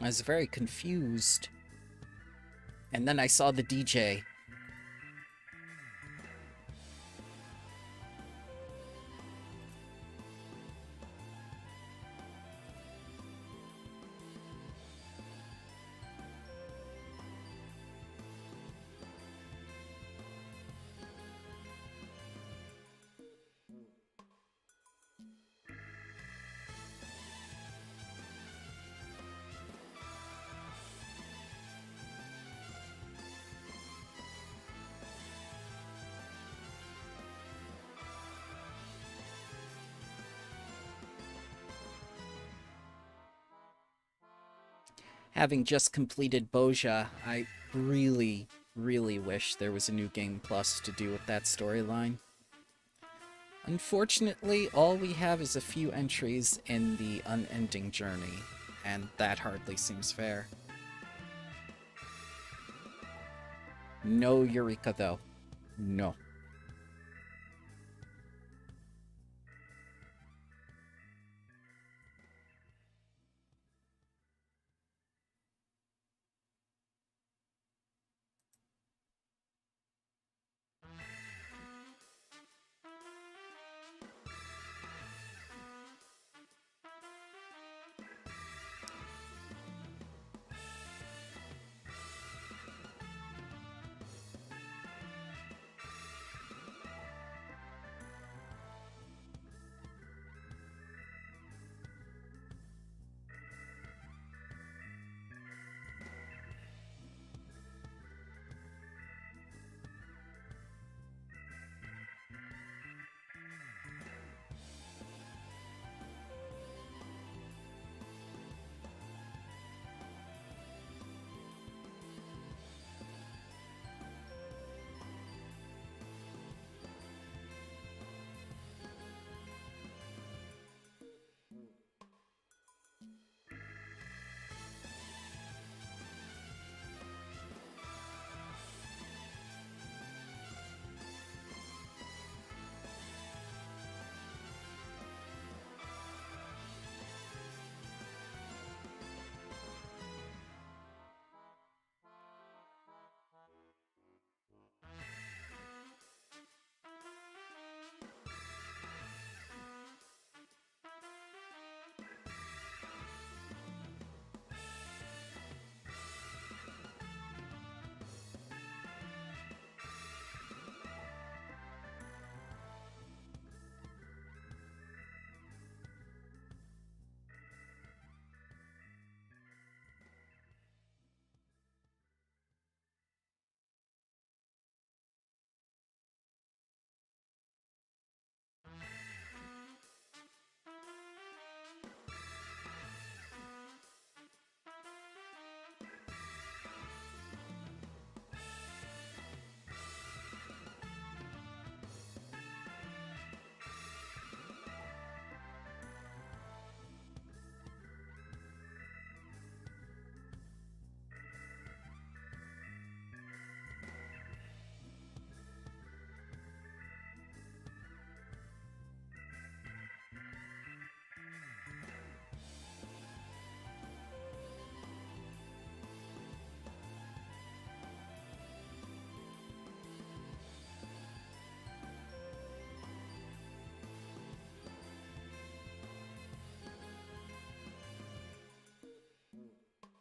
I was very confused. And then I saw the DJ. Having just completed Boja, I really, really wish there was a new Game Plus to do with that storyline. Unfortunately, all we have is a few entries in the Unending Journey, and that hardly seems fair. No Eureka, though. No.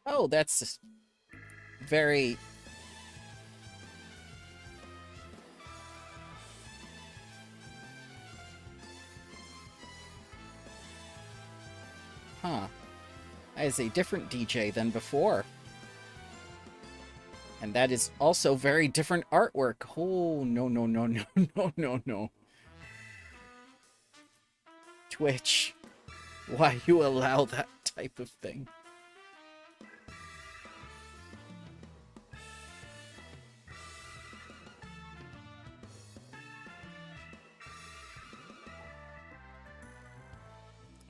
Oh, that's very... Huh. That is a different DJ than before. And that is also very different artwork. Oh, no, no, no, no, no, no, no. Twitch. Why you allow that type of thing?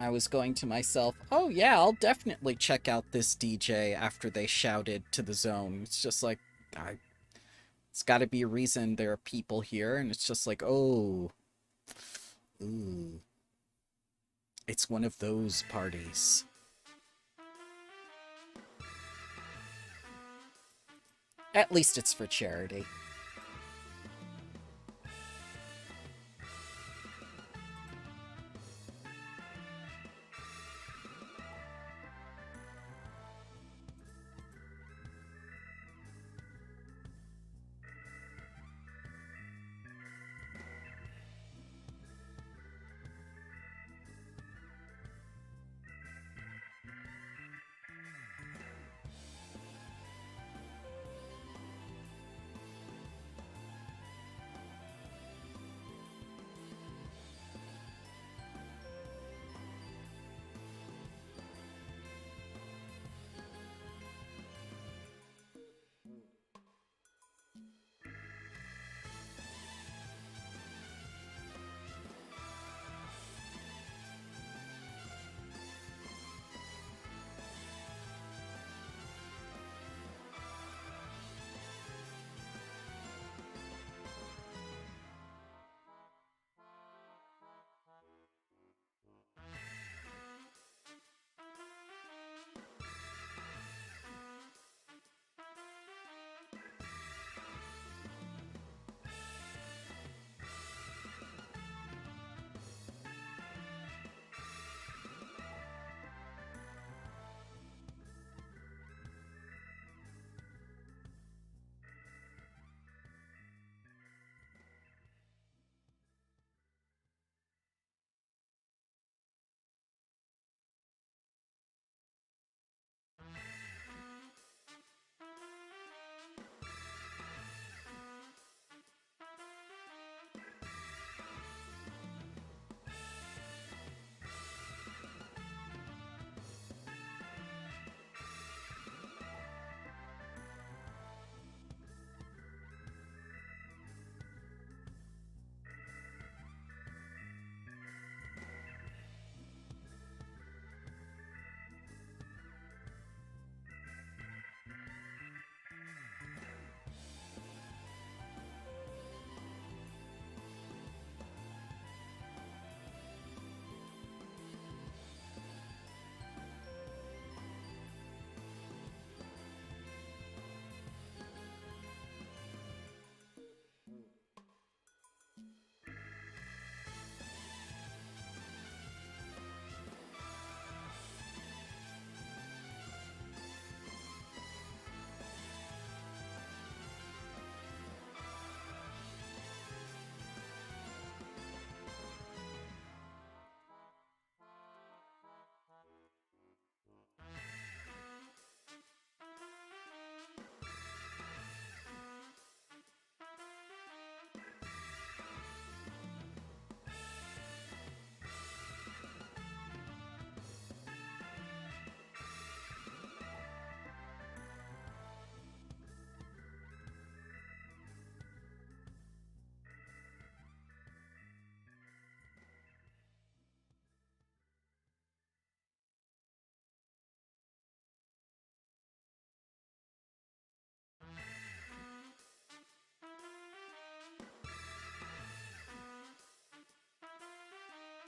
I was going to myself, oh yeah, I'll definitely check out this DJ after they shouted to the zone. It's just like, it's got to be a reason there are people here, and it's just like, oh, ooh, it's one of those parties. At least it's for charity.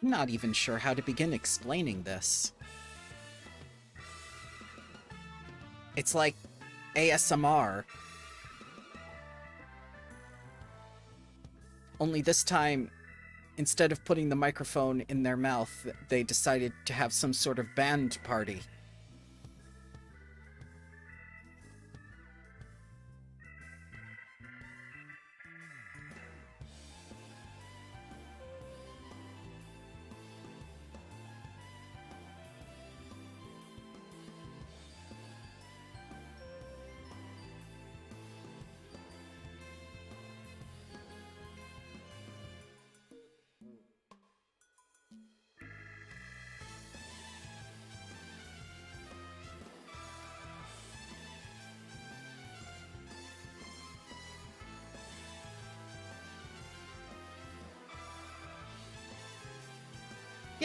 I'm not even sure how to begin explaining this. It's like ASMR. Only this time, instead of putting the microphone in their mouth, they decided to have some sort of band party.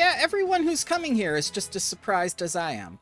Yeah, everyone who's coming here is just as surprised as I am.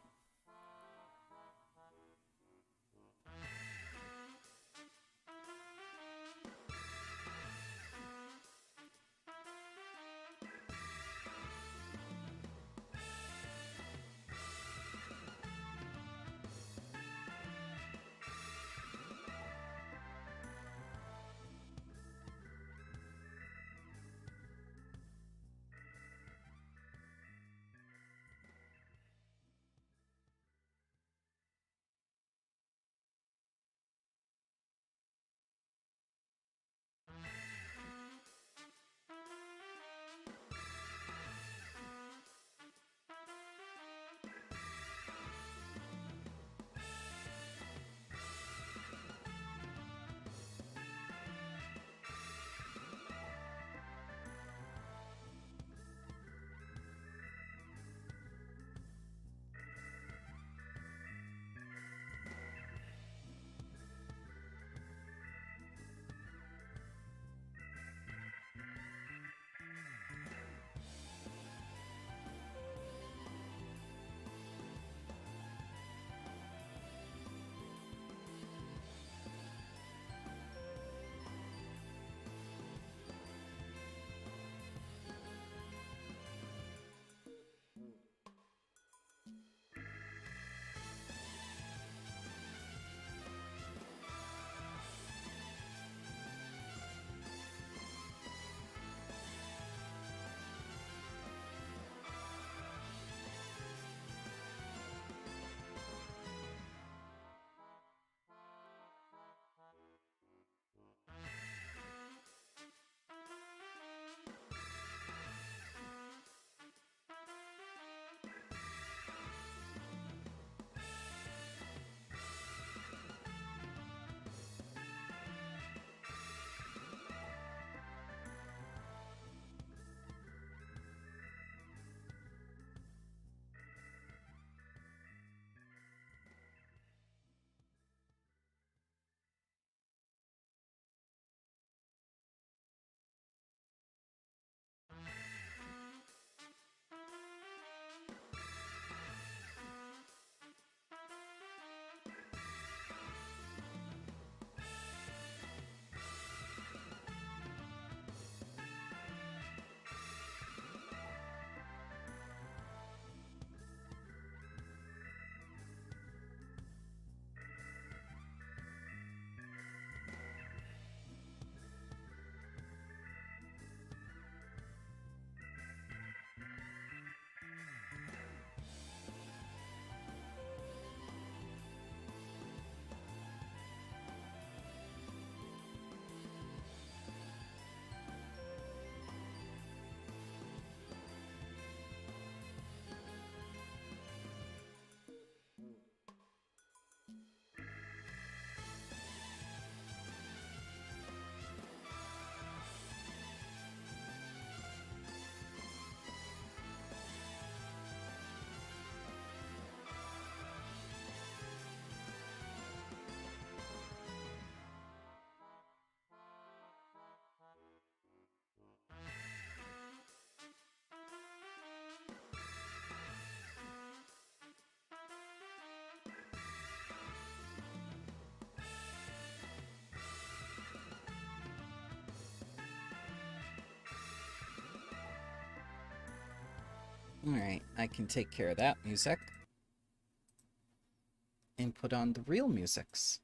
Alright, I can take care of that music. And put on the real musics.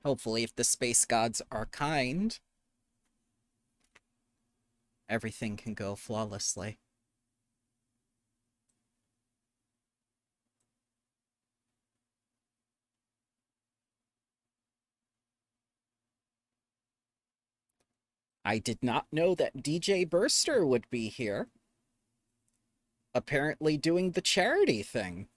Hopefully, if the space gods are kind, everything can go flawlessly. I did not know that DJ Burster would be here. Apparently doing the charity thing.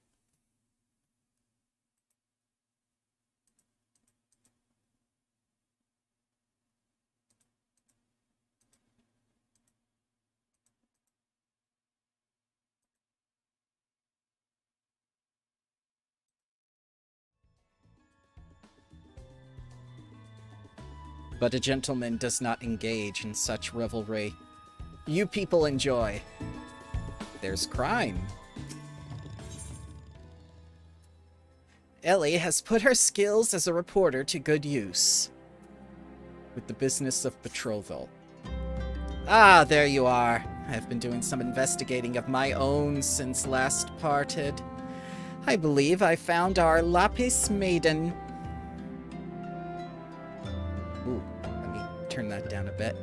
But a gentleman does not engage in such revelry. You people enjoy. There's crime. Ellie has put her skills as a reporter to good use. With the business of betrothal. Ah, there you are. I've been doing some investigating of my own since last parted. I believe I found our Lapis Maiden. Ooh, let me turn that down a bit.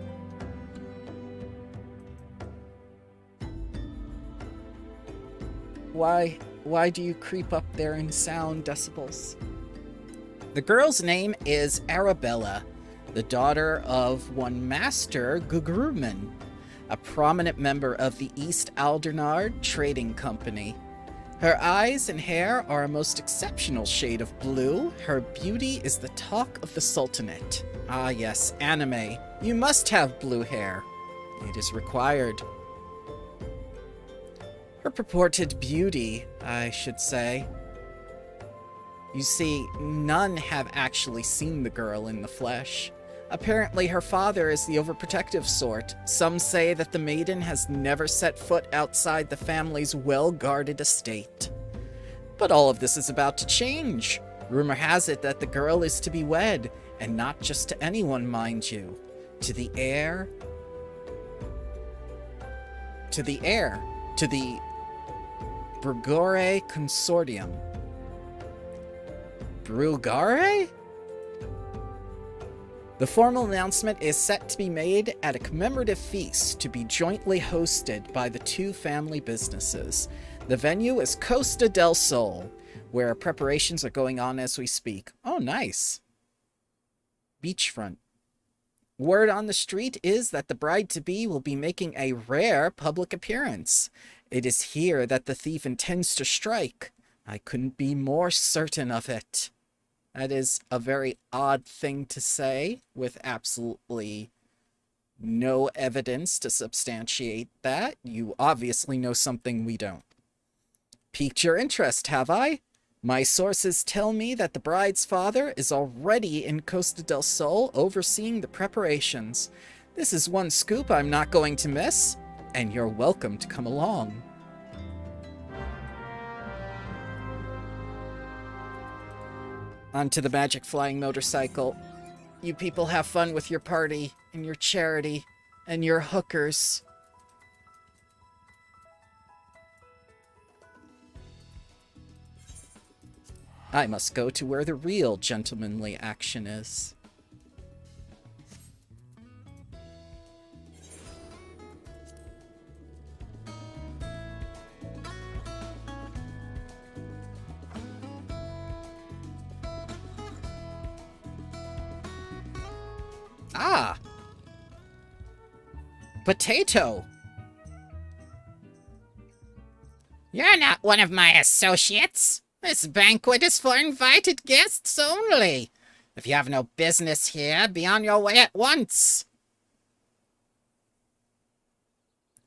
Why do you creep up there in sound decibels? The girl's name is Arabella, the daughter of one Master Gugruman, a prominent member of the East Aldernard Trading Company. Her eyes and hair are a most exceptional shade of blue. Her beauty is the talk of the Sultanate. Ah yes, anime. You must have blue hair. It is required. Her purported beauty, I should say. You see, none have actually seen the girl in the flesh. Apparently her father is the overprotective sort. Some say that the maiden has never set foot outside the family's well-guarded estate. But all of this is about to change. Rumor has it that the girl is to be wed, and not just to anyone, mind you. To the heir. To the Brugare Consortium. Brugare? The formal announcement is set to be made at a commemorative feast to be jointly hosted by the two family businesses. The venue is Costa del Sol, where preparations are going on as we speak. Oh, nice. Beachfront. Word on the street is that the bride-to-be will be making a rare public appearance. It is here that the thief intends to strike. I couldn't be more certain of it. That is a very odd thing to say, with absolutely no evidence to substantiate that. You obviously know something we don't. Piqued your interest, have I? My sources tell me that the bride's father is already in Costa del Sol overseeing the preparations. This is one scoop I'm not going to miss, and you're welcome to come along. Onto the magic flying motorcycle. You people have fun with your party, and your charity, and your hookers. I must go to where the real gentlemanly action is. Ah! Potato! You're not one of my associates. This banquet is for invited guests only. If you have no business here, be on your way at once.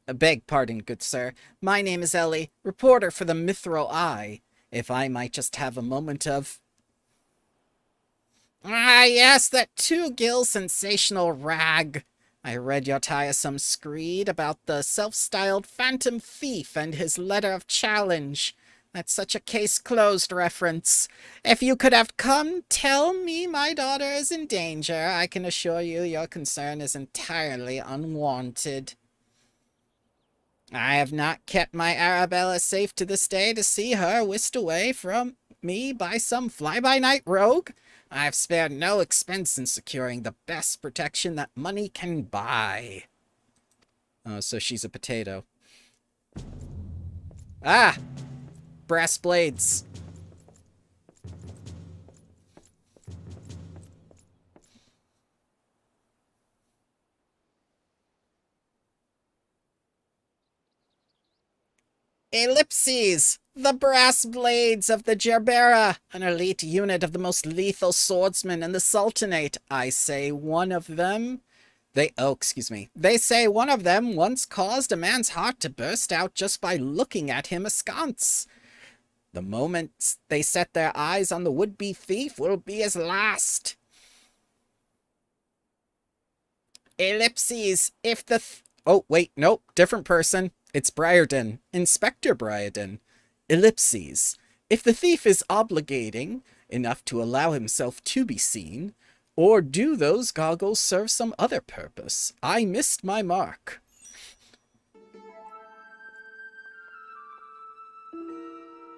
Beg pardon, good sir. My name is Ellie, reporter for the Mithril Eye. If I might just have a moment of... Ah, yes, that two-gill sensational rag. I read your tiresome screed about the self-styled Phantom Thief and his letter of challenge. That's such a case closed reference. If you could have come tell me my daughter is in danger, I can assure you your concern is entirely unwarranted. I have not kept my Arabella safe to this day to see her whisked away from me by some fly-by-night rogue. I have spared no expense in securing the best protection that money can buy. Oh, so she's a potato. Ah! Brass blades. Ellipses! The brass blades of the Gerbera, an elite unit of the most lethal swordsmen in the Sultanate. I say one of them... They say one of them once caused a man's heart to burst out just by looking at him askance. The moment they set their eyes on the would-be thief will be his last. Ellipses, if the... Oh, wait, nope, different person. It's Briarden. Inspector Briarden. Ellipses. If the thief is obligating enough to allow himself to be seen, or do those goggles serve some other purpose? I missed my mark.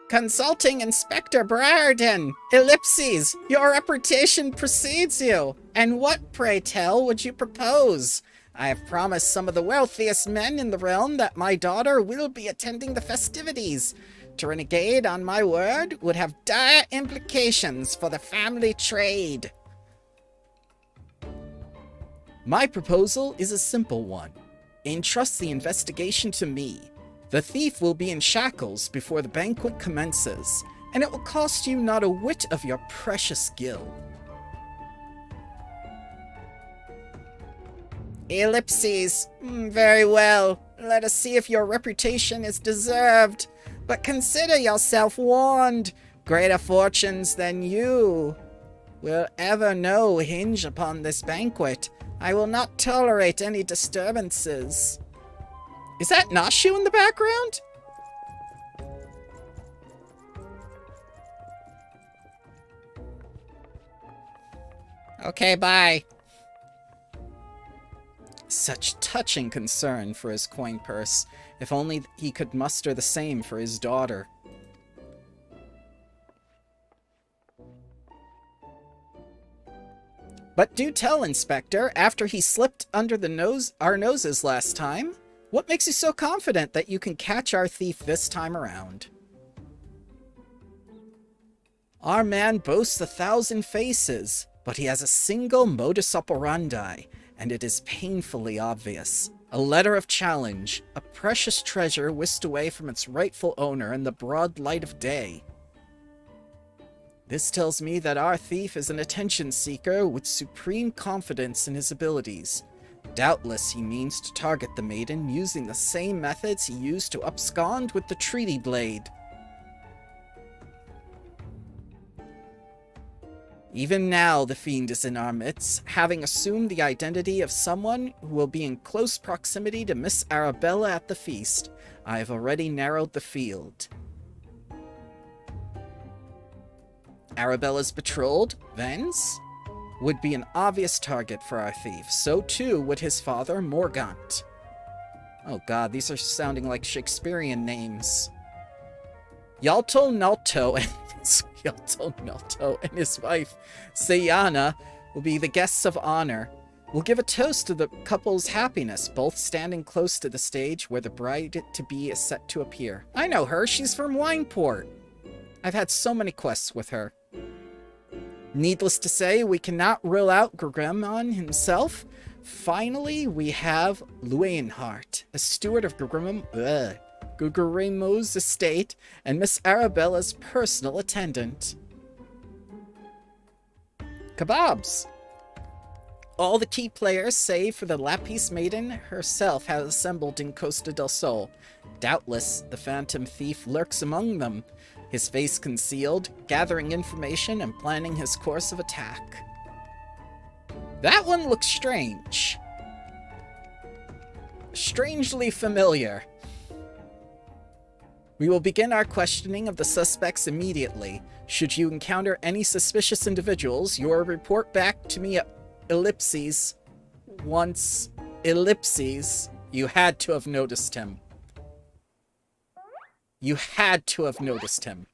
Consulting Inspector Briarden. Ellipses, your reputation precedes you. And what, pray tell, would you propose? I have promised some of the wealthiest men in the realm that my daughter will be attending the festivities. To renegade on my word would have dire implications for the family trade. My proposal is a simple one. Entrust the investigation to me. The thief will be in shackles before the banquet commences, and it will cost you not a whit of your precious gil. Ellipses. Very well. Let us see if your reputation is deserved. But consider yourself warned. Greater fortunes than you will ever know hinge upon this banquet. I will not tolerate any disturbances. Is that Nashu in the background? Okay, bye. Such touching concern for his coin purse. If only he could muster the same for his daughter. But do tell, Inspector, after he slipped under our noses last time, what makes you so confident that you can catch our thief this time around? Our man boasts 1,000 faces, but he has a single modus operandi, and it is painfully obvious. A letter of challenge, a precious treasure whisked away from its rightful owner in the broad light of day. This tells me that our thief is an attention seeker with supreme confidence in his abilities. Doubtless he means to target the maiden using the same methods he used to abscond with the treaty blade. Even now the fiend is in our midst, having assumed the identity of someone who will be in close proximity to Miss Arabella at the feast. I have already narrowed the field. Arabella's betrothed, Vance, would be an obvious target for our thief. So too would his father, Morgant. Oh god, these are sounding like Shakespearean names. Yalto Nalto and his wife, Sayana, will be the guests of honor. We'll give a toast to the couple's happiness, both standing close to the stage where the bride-to-be is set to appear. I know her, she's from Wineport. I've had so many quests with her. Needless to say, we cannot rule out Gregrimon himself. Finally, we have Luenhart, a steward of Gugrimo's estate, and Miss Arabella's personal attendant. Kebabs! All the key players, save for the Lapis Maiden herself, have assembled in Costa del Sol. Doubtless, the Phantom Thief lurks among them, his face concealed, gathering information and planning his course of attack. That one looks strange. Strangely familiar. We will begin our questioning of the suspects immediately. Should you encounter any suspicious individuals, your report back to me at ellipses. Once ellipses. You had to have noticed him. You had to have noticed him.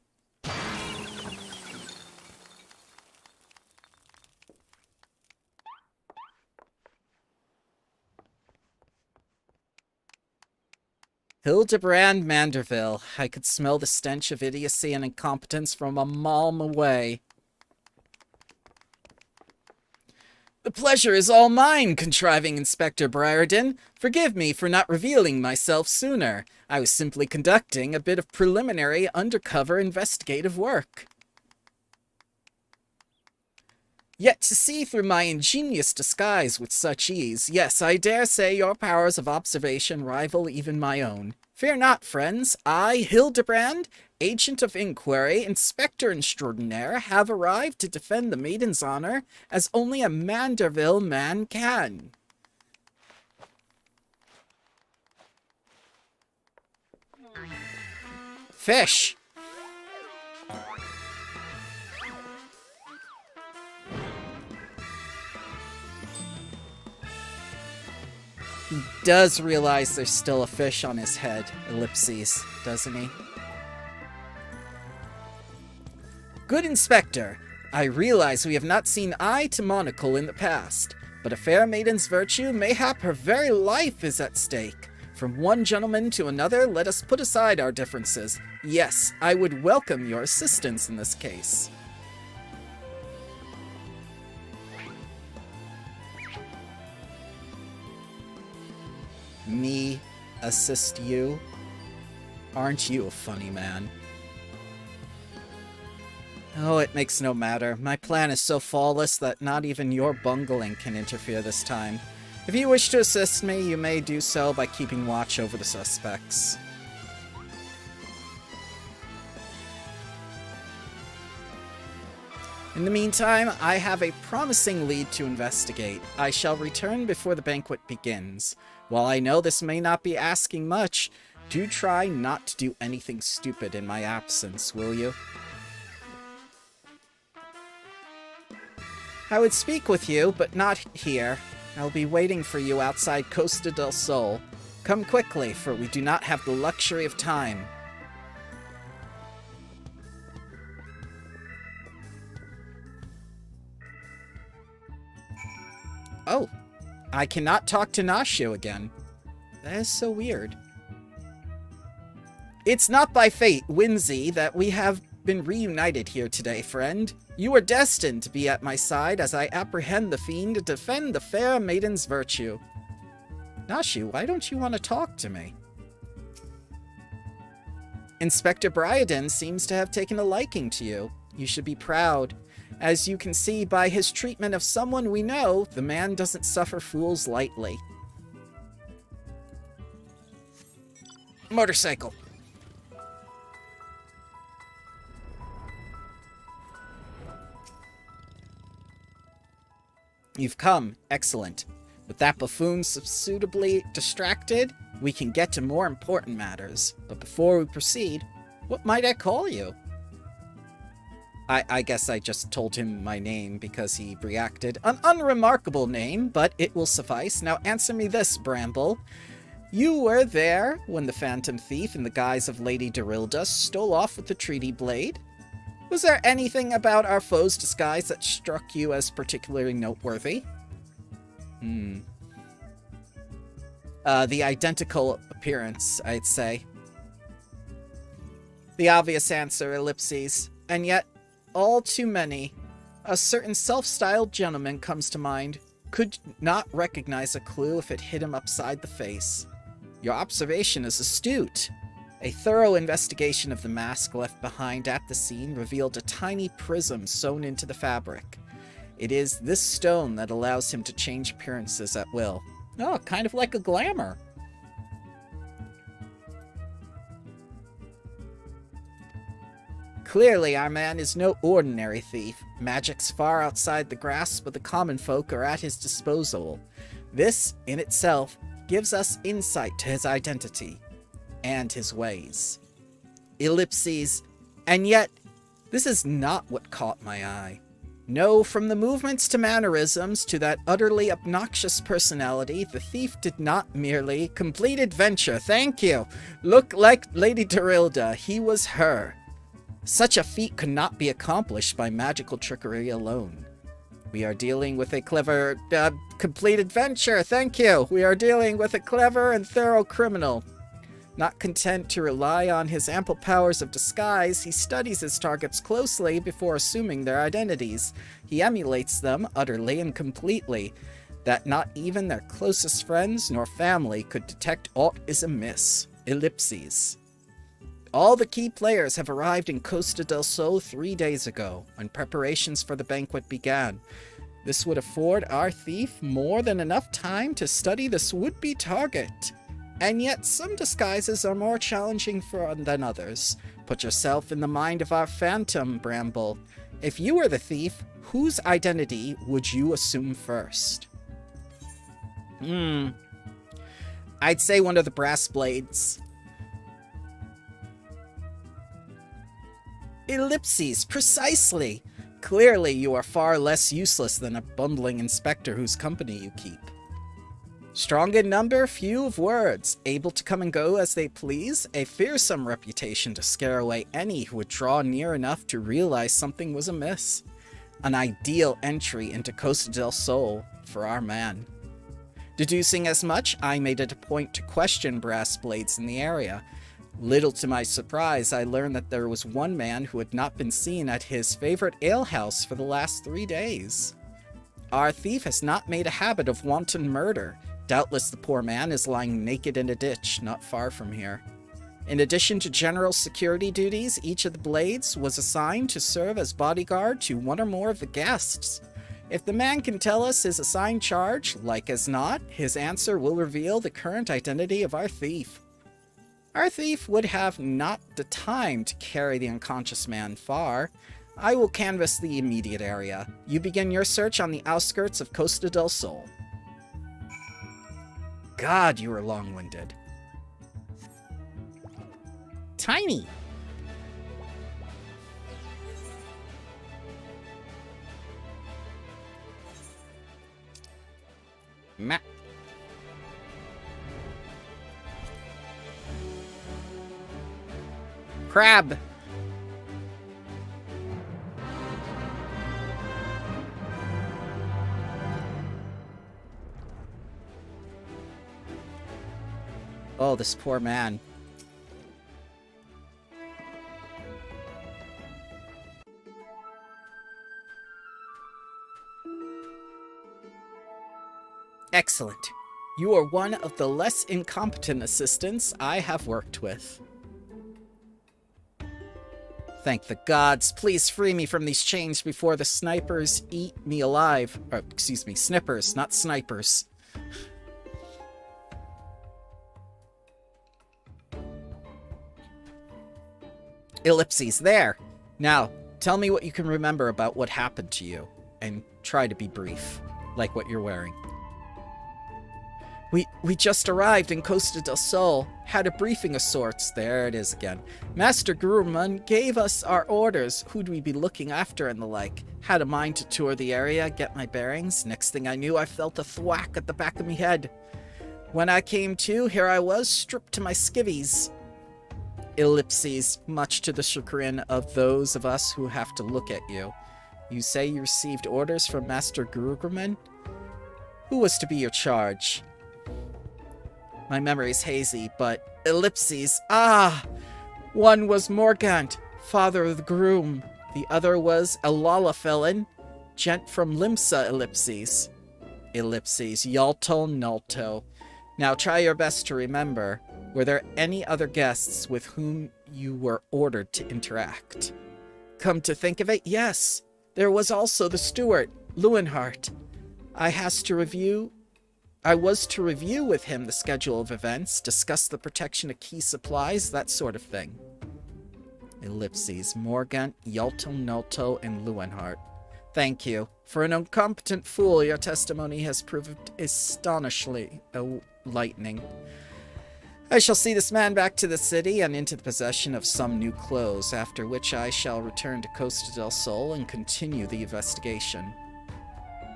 Hildabrand Manderville. I could smell the stench of idiocy and incompetence from a mile away. The pleasure is all mine, contriving Inspector Briarden. Forgive me for not revealing myself sooner. I was simply conducting a bit of preliminary undercover investigative work. Yet to see through my ingenious disguise with such ease, yes, I dare say your powers of observation rival even my own. Fear not, friends. I, Hildabrand, Agent of Inquiry, Inspector Extraordinaire, have arrived to defend the maiden's honor as only a Manderville man can. Fish! He does realize there's still a fish on his head, ellipses, doesn't he? Good Inspector, I realize we have not seen eye to monocle in the past, but a fair maiden's virtue, mayhap her very life, is at stake. From one gentleman to another, let us put aside our differences. Yes, I would welcome your assistance in this case. Me assist you? Aren't you a funny man? Oh, it makes no matter. My plan is so flawless that not even your bungling can interfere this time. If you wish to assist me, you may do so by keeping watch over the suspects. In the meantime, I have a promising lead to investigate. I shall return before the banquet begins. While I know this may not be asking much, do try not to do anything stupid in my absence, will you? I would speak with you, but not here. I'll be waiting for you outside Costa del Sol. Come quickly, for we do not have the luxury of time. Oh, I cannot talk to Nashio again. That is so weird. It's not by fate, whimsy, that we have been reunited here today, friend. You are destined to be at my side as I apprehend the fiend to defend the fair maiden's virtue. Nashi, why don't you want to talk to me? Inspector Briarden seems to have taken a liking to you. You should be proud. As you can see by his treatment of someone we know, the man doesn't suffer fools lightly. Motorcycle. You've come. Excellent. With that buffoon suitably distracted, we can get to more important matters. But before we proceed, what might I call you? I guess I just told him my name because he reacted. An unremarkable name, but it will suffice. Now answer me this, Bramble. You were there when the Phantom Thief in the guise of Lady Dorilda stole off with the treaty blade? Was there anything about our foe's disguise that struck you as particularly noteworthy? The identical appearance, I'd say. The obvious answer, ellipses. And yet, all too many. A certain self-styled gentleman comes to mind. Could not recognize a clue if it hit him upside the face. Your observation is astute. A thorough investigation of the mask left behind at the scene revealed a tiny prism sewn into the fabric. It is this stone that allows him to change appearances at will. Oh, kind of like a glamour. Clearly, our man is no ordinary thief. Magics far outside the grasp of the common folk are at his disposal. This, in itself, gives us insight to his identity and his ways. Ellipses. And yet, this is not what caught my eye. No, from the movements to mannerisms to that utterly obnoxious personality, the thief did not merely complete adventure, thank you, look like Lady Dorilda. He was her. Such a feat could not be accomplished by magical trickery alone. We are dealing with a clever, complete adventure, thank you. We are dealing with a clever and thorough criminal. Not content to rely on his ample powers of disguise, he studies his targets closely before assuming their identities. He emulates them utterly and completely, that not even their closest friends nor family could detect aught is amiss. Ellipses. All the key players have arrived in Costa del Sol 3 days ago, when preparations for the banquet began. This would afford our thief more than enough time to study this would-be target. And yet some disguises are more challenging than others. Put yourself in the mind of our phantom, Bramble. If you were the thief, whose identity would you assume first? I'd say one of the brass blades. Ellipses, precisely. Clearly you are far less useless than a bumbling inspector whose company you keep. Strong in number, few of words, able to come and go as they please, a fearsome reputation to scare away any who would draw near enough to realize something was amiss. An ideal entry into Costa del Sol for our man. Deducing as much, I made it a point to question brass blades in the area. Little to my surprise, I learned that there was one man who had not been seen at his favorite alehouse for the last 3 days. Our thief has not made a habit of wanton murder. Doubtless the poor man is lying naked in a ditch not far from here. In addition to general security duties, each of the blades was assigned to serve as bodyguard to one or more of the guests. If the man can tell us his assigned charge, like as not, his answer will reveal the current identity of our thief. Our thief would have not the time to carry the unconscious man far. I will canvass the immediate area. You begin your search on the outskirts of Costa del Sol. God, you are long-winded. Tiny. Crab. Oh, this poor man. Excellent. You are one of the less incompetent assistants I have worked with. Thank the gods. Please free me from these chains before the snipers eat me alive. Or, excuse me, snippers, not snipers. Ellipses, there. Now, tell me what you can remember about what happened to you. And try to be brief, like what you're wearing. We just arrived in Costa del Sol, had a briefing of sorts. There it is again. Master Guruman gave us our orders, who'd we be looking after and the like. Had a mind to tour the area, get my bearings. Next thing I knew, I felt a thwack at the back of me head. When I came to, here I was, stripped to my skivvies. Ellipses, much to the chagrin of those of us who have to look at you. You say you received orders from Master Guruman? Who was to be your charge? My memory's hazy, but ellipses. Ah! One was Morgant, father of the groom. The other was Elala felon, gent from Limsa, ellipses. Ellipses, Yalto Nalto. Now try your best to remember. Were there any other guests with whom you were ordered to interact? Come to think of it, yes. There was also the steward, Leuenhart. I was to review with him the schedule of events, discuss the protection of key supplies, that sort of thing. Ellipses, Morgant, Yalto Nalto, and Leuenhart. Thank you. For an incompetent fool, your testimony has proved astonishingly enlightening. I shall see this man back to the city and into the possession of some new clothes, after which I shall return to Costa del Sol and continue the investigation.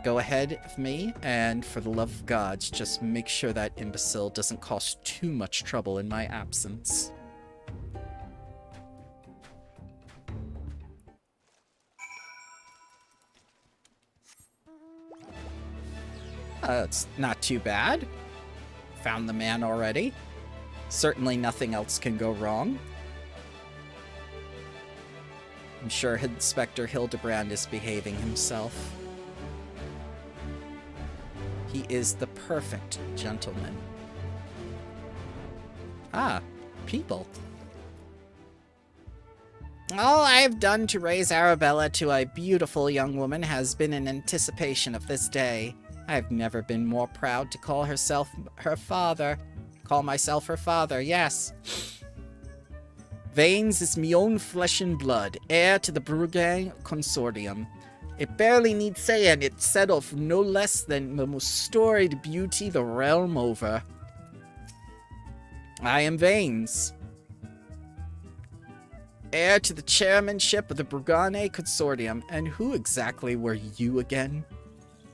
Go ahead of me, and for the love of God, just make sure that imbecile doesn't cause too much trouble in my absence. It's not too bad. Found the man already. Certainly nothing else can go wrong. I'm sure Inspector Hildabrand is behaving himself. He is the perfect gentleman. Ah, people. All I have done to raise Arabella to a beautiful young woman has been in anticipation of this day. I have never been more proud to call myself her father, yes. Veins is me own flesh and blood, heir to the Brugge Consortium. It barely needs saying it set off no less than the most storied beauty the realm over. I am Veins, heir to the chairmanship of the Brugge Consortium. And who exactly were you again?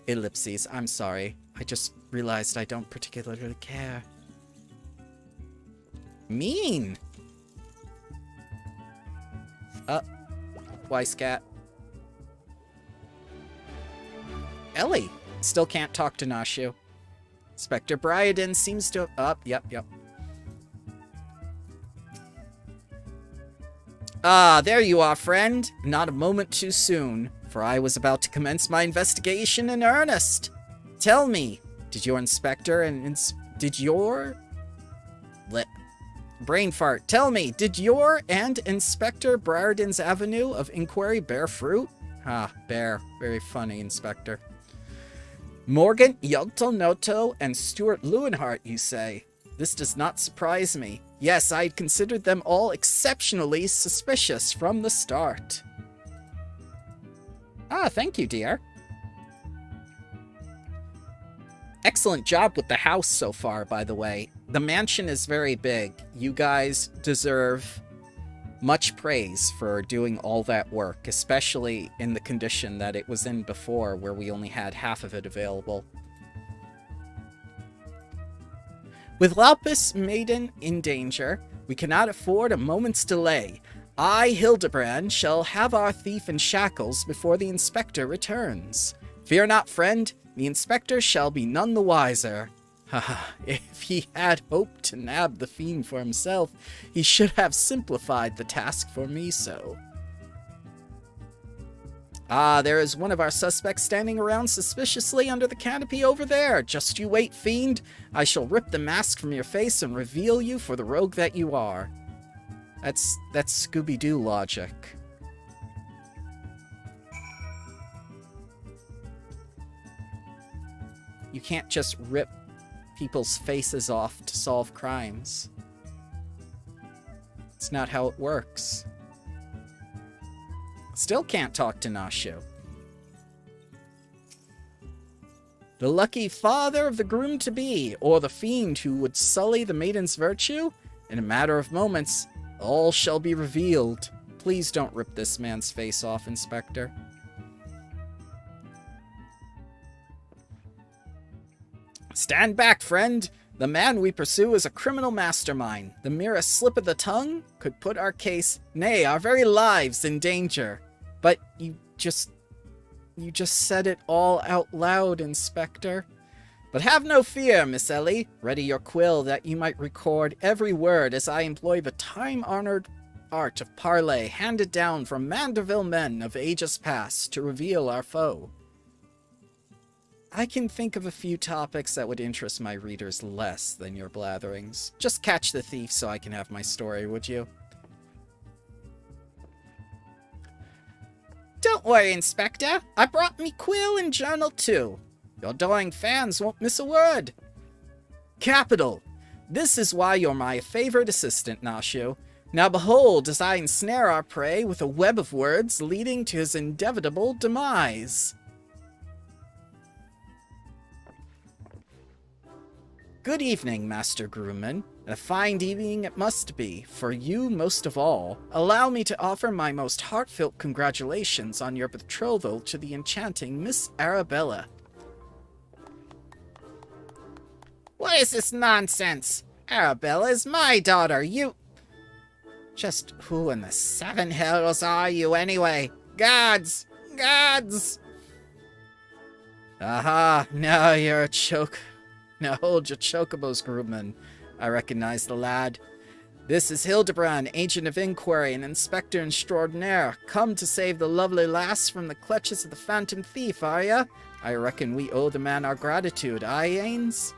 Ellipses, I'm sorry. I just realized I don't particularly care. Mean! Weisscat. Ellie! Still can't talk to Nashu. Inspector Briaden seems to... Yep. Ah, there you are, friend. Not a moment too soon, for I was about to commence my investigation in earnest. Tell me, did your inspector and brain fart. Tell me, did your and Inspector Briarden's avenue of inquiry bear fruit? Bear. Very funny, Inspector. Morgan Yogtelnoto and Stuart Lewinhart, you say? This does not surprise me. Yes, I had considered them all exceptionally suspicious from the start. Thank you, dear. Excellent job with the house so far, by the way. The mansion is very big. You guys deserve much praise for doing all that work, especially in the condition that it was in before, where we only had half of it available. With Lapis Maiden in danger, we cannot afford a moment's delay. I, Hildabrand, shall have our thief in shackles before the inspector returns. Fear not, friend. The inspector shall be none the wiser. If he had hoped to nab the fiend for himself, he should have simplified the task for me so. There is one of our suspects standing around suspiciously under the canopy over there. Just you wait, fiend. I shall rip the mask from your face and reveal you for the rogue that you are. That's Scooby-Doo logic. You can't just rip people's faces off to solve crimes. It's not how it works. Still can't talk to Nashu. The lucky father of the groom-to-be, or the fiend who would sully the maiden's virtue? In a matter of moments, all shall be revealed. Please don't rip this man's face off, Inspector. Stand back, friend! The man we pursue is a criminal mastermind. The merest slip of the tongue could put our case, nay, our very lives, in danger. But you just said it all out loud, Inspector. But have no fear, Miss Ellie. Ready your quill that you might record every word as I employ the time-honored art of parley handed down from Manderville men of ages past to reveal our foe. I can think of a few topics that would interest my readers less than your blatherings. Just catch the thief so I can have my story, would you? Don't worry, Inspector. I brought me quill and journal too. Your adoring fans won't miss a word. Capital! This is why you're my favorite assistant, Nashu. Now behold, as I ensnare our prey with a web of words leading to his inevitable demise. Good evening, Master Groomman. A fine evening it must be, for you most of all. Allow me to offer my most heartfelt congratulations on your betrothal to the enchanting Miss Arabella. What is this nonsense? Arabella is my daughter. Just who in the seven hells are you anyway? Gods! Gods! Aha, now you're a choke. Now hold your chocobos, Groomman. I recognize the lad. This is Hildabrand, Agent of Inquiry and Inspector Extraordinaire, come to save the lovely lass from the clutches of the Phantom Thief, are ya? I reckon we owe the man our gratitude, aye, Ains?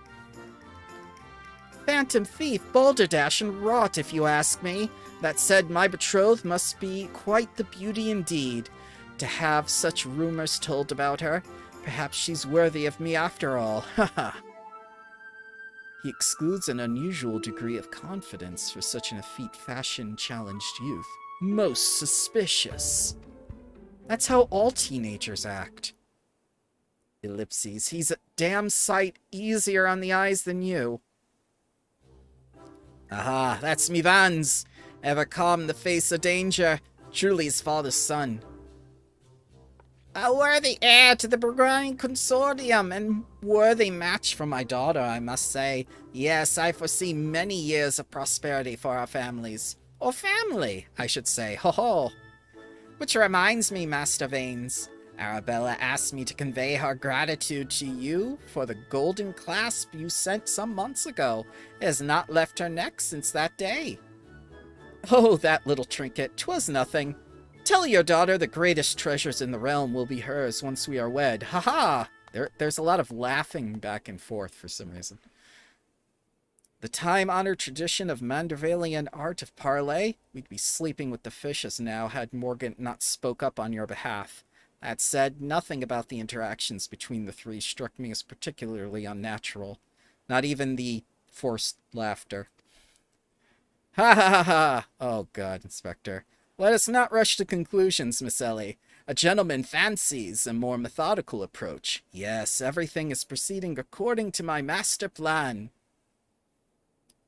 Phantom Thief, balderdash and rot, if you ask me. That said, my betrothed must be quite the beauty indeed, to have such rumors told about her. Perhaps she's worthy of me after all, ha ha. He excludes an unusual degree of confidence for such an effete fashion-challenged youth. Most suspicious. That's how all teenagers act. Ellipses. He's a damn sight easier on the eyes than you. Aha, that's me Vans. Ever calm in the face of danger. Truly his father's son. A worthy heir to the Burgundian Consortium, and worthy match for my daughter, I must say. Yes, I foresee many years of prosperity for our families. Or family, I should say. Ho ho! Which reminds me, Master Vanes, Arabella asked me to convey her gratitude to you for the golden clasp you sent some months ago. It has not left her neck since that day. Oh, that little trinket, 'twas nothing. Tell your daughter the greatest treasures in the realm will be hers once we are wed. Ha ha! There's a lot of laughing back and forth for some reason. The time-honored tradition of Mandervillian art of parley. We'd be sleeping with the fishes now had Morgan not spoke up on your behalf. That said, nothing about the interactions between the three struck me as particularly unnatural. Not even the forced laughter. Ha ha ha ha! Oh god, Inspector. Let us not rush to conclusions, Miss Ellie. A gentleman fancies a more methodical approach. Yes, everything is proceeding according to my master plan.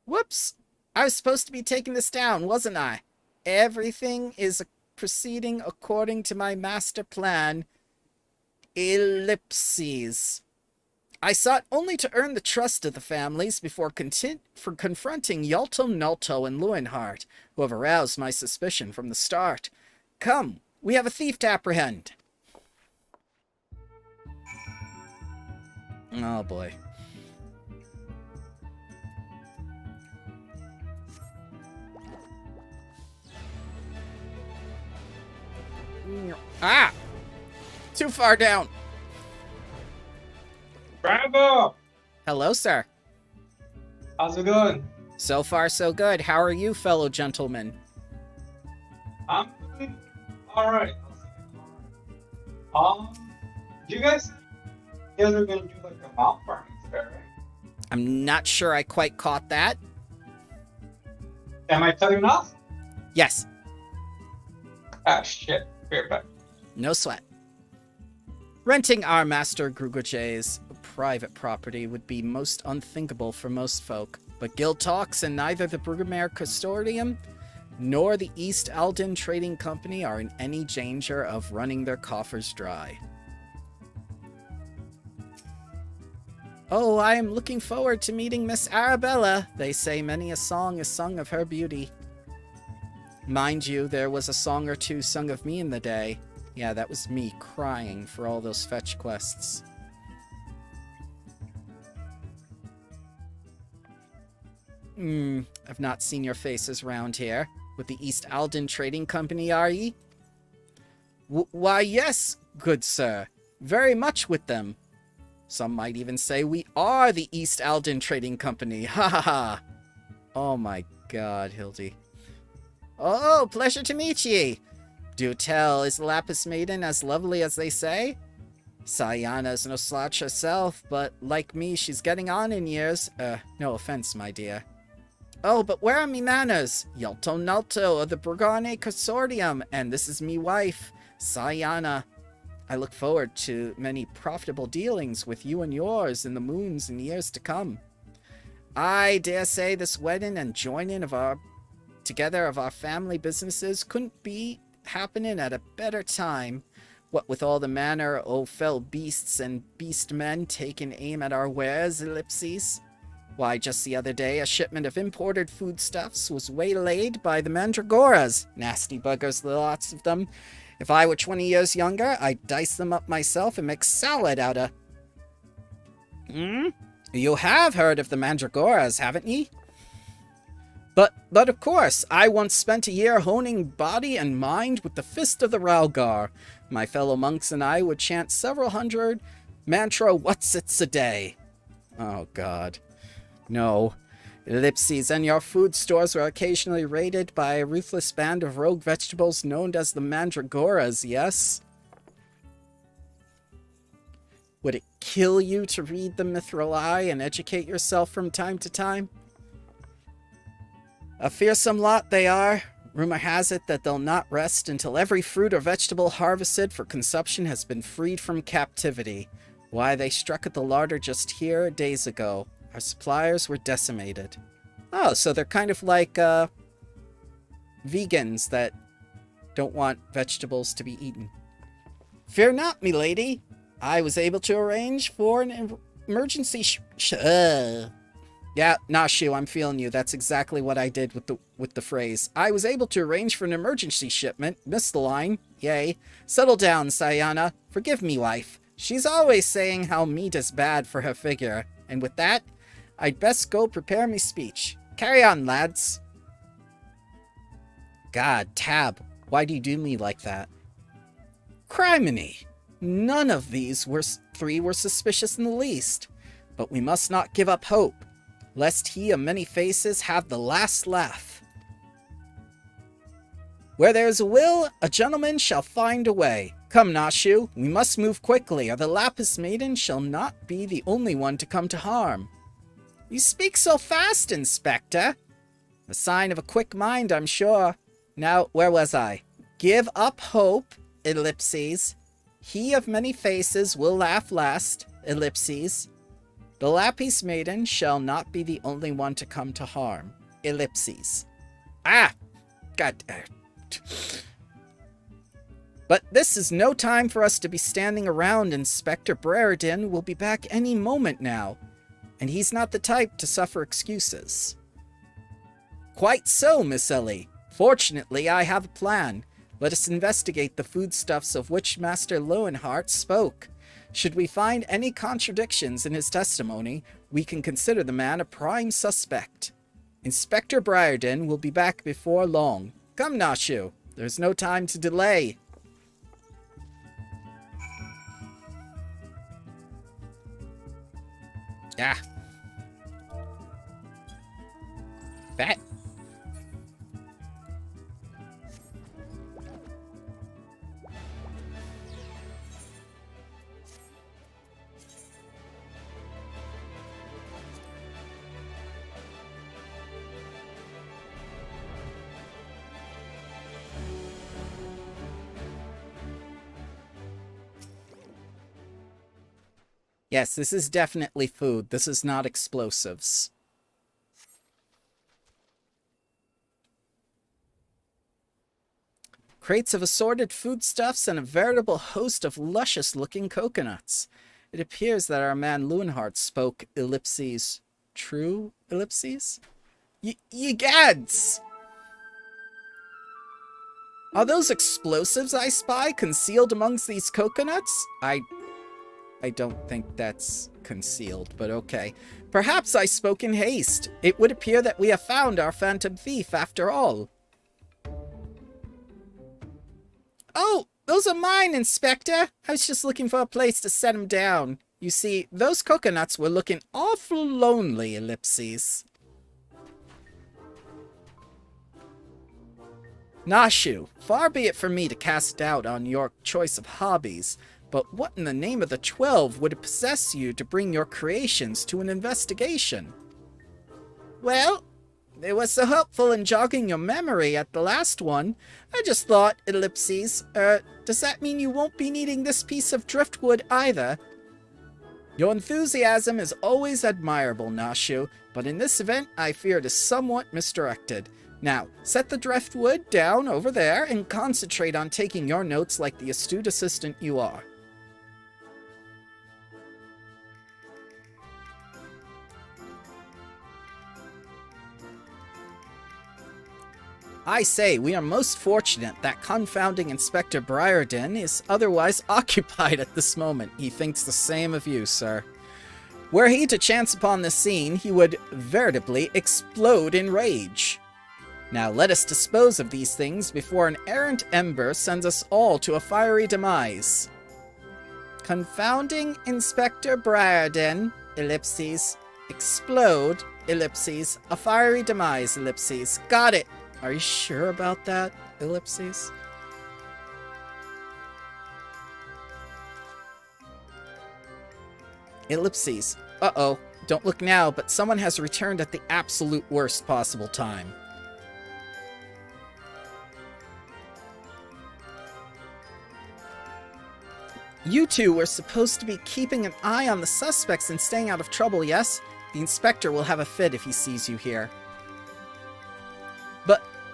Whoops! I was supposed to be taking this down, wasn't I? Everything is proceeding according to my master plan. Ellipses. I sought only to earn the trust of the families before confronting Yalto Nalto and Lewinhart, who have aroused my suspicion from the start. Come, we have a thief to apprehend. Oh boy. Ah! Too far down. Bravo! Hello, sir. How's it going? So far, so good. How are you, fellow gentlemen? I'm doing alright. You guys are gonna do like a mouth burning fair, right? I'm not sure I quite caught that. Am I telling enough? Yes. Ah, shit. Fair back. No sweat. Renting our Master Grugajay's private property would be most unthinkable for most folk, but guild talks and neither the Brugmere Custodium nor the East Alden Trading Company are in any danger of running their coffers dry. Oh, I am looking forward to meeting Miss Arabella. They say many a song is sung of her beauty. Mind you, there was a song or two sung of me in the day. Yeah, that was me crying for all those fetch quests. I've not seen your faces round here. With the East Alden Trading Company, are ye? Why, yes, good sir. Very much with them. Some might even say we are the East Alden Trading Company. Ha ha ha. Oh my god, Hildy. Oh, pleasure to meet ye. Do tell, is the Lapis Maiden as lovely as they say? Sayana's no slouch herself, but like me, she's getting on in years. No offense, my dear. Oh, but where are me manners? Yalto Nalto of the Burgane Consortium, and this is me wife, Sayana. I look forward to many profitable dealings with you and yours in the moons and years to come. I dare say this wedding and joining of our together of our family businesses couldn't be happening at a better time. What with all the manner of fell beasts and beast men taking aim at our wares, ellipses. Why, just the other day, a shipment of imported foodstuffs was waylaid by the Mandragoras. Nasty buggers, lots of them. If I were 20 years younger, I'd dice them up myself and make salad out of... You have heard of the Mandragoras, haven't ye? But of course, I once spent a year honing body and mind with the fist of the Ralgar. My fellow monks and I would chant several hundred mantra whatsits a day. Oh, God. No. Ellipses, and your food stores were occasionally raided by a ruthless band of rogue vegetables known as the Mandragoras, yes? Would it kill you to read the Mithril Eye and educate yourself from time to time? A fearsome lot they are. Rumor has it that they'll not rest until every fruit or vegetable harvested for consumption has been freed from captivity. Why, they struck at the larder just here days ago. Our suppliers were decimated. Oh, so they're kind of like, vegans that don't want vegetables to be eaten. Fear not, milady. I was able to arrange for an emergency Yeah, Nashu, I'm feeling you. That's exactly what I did with the phrase. I was able to arrange for an emergency shipment. Missed the line. Yay. Settle down, Sayana. Forgive me, wife. She's always saying how meat is bad for her figure. And with that, I'd best go prepare me speech. Carry on, lads. God, Tab, why do you do me like that? Criminy! None of these three were suspicious in the least. But we must not give up hope, lest he of many faces have the last laugh. Where there is a will, a gentleman shall find a way. Come, Nashu, we must move quickly, or the Lapis Maiden shall not be the only one to come to harm. You speak so fast, Inspector. A sign of a quick mind, I'm sure. Now, where was I? Give up hope, ellipses. He of many faces will laugh last, ellipses. The Lapis Maiden shall not be the only one to come to harm, ellipses. Ah! God. But this is no time for us to be standing around. Inspector Brereton will be back any moment now. And he's not the type to suffer excuses. Quite so, Miss Ellie. Fortunately, I have a plan. Let us investigate the foodstuffs of which Master Lowenhart spoke. Should we find any contradictions in his testimony, we can consider the man a prime suspect. Inspector Briarden will be back before long. Come, Nashu. There's no time to delay. Ah. That. Yes, this is definitely food. This is not explosives. Crates of assorted foodstuffs and a veritable host of luscious-looking coconuts. It appears that our man Lowenhart spoke ellipses. True ellipses? Ye gads! Are those explosives I spy concealed amongst these coconuts? I don't think that's concealed, but okay. Perhaps I spoke in haste. It would appear that we have found our phantom thief after all. Oh, those are mine, Inspector. I was just looking for a place to set them down. You see, those coconuts were looking awful lonely, ellipses. Nashu, far be it from me to cast doubt on your choice of hobbies, but what in the name of the 12 would possess you to bring your creations to an investigation? Well, it was so helpful in jogging your memory at the last one. I just thought, ellipses, does that mean you won't be needing this piece of driftwood either? Your enthusiasm is always admirable, Nashu, but in this event I fear it is somewhat misdirected. Now, set the driftwood down over there and concentrate on taking your notes like the astute assistant you are. I say, we are most fortunate that confounding Inspector Briarden is otherwise occupied at this moment. He thinks the same of you, sir. Were he to chance upon the scene, he would veritably explode in rage. Now let us dispose of these things before an errant ember sends us all to a fiery demise. Confounding Inspector Briarden, ellipses, explode, ellipses, a fiery demise, ellipses. Got it! Are you sure about that, ellipses? Ellipses. Uh-oh. Don't look now, but someone has returned at the absolute worst possible time. You two were supposed to be keeping an eye on the suspects and staying out of trouble, yes? The inspector will have a fit if he sees you here.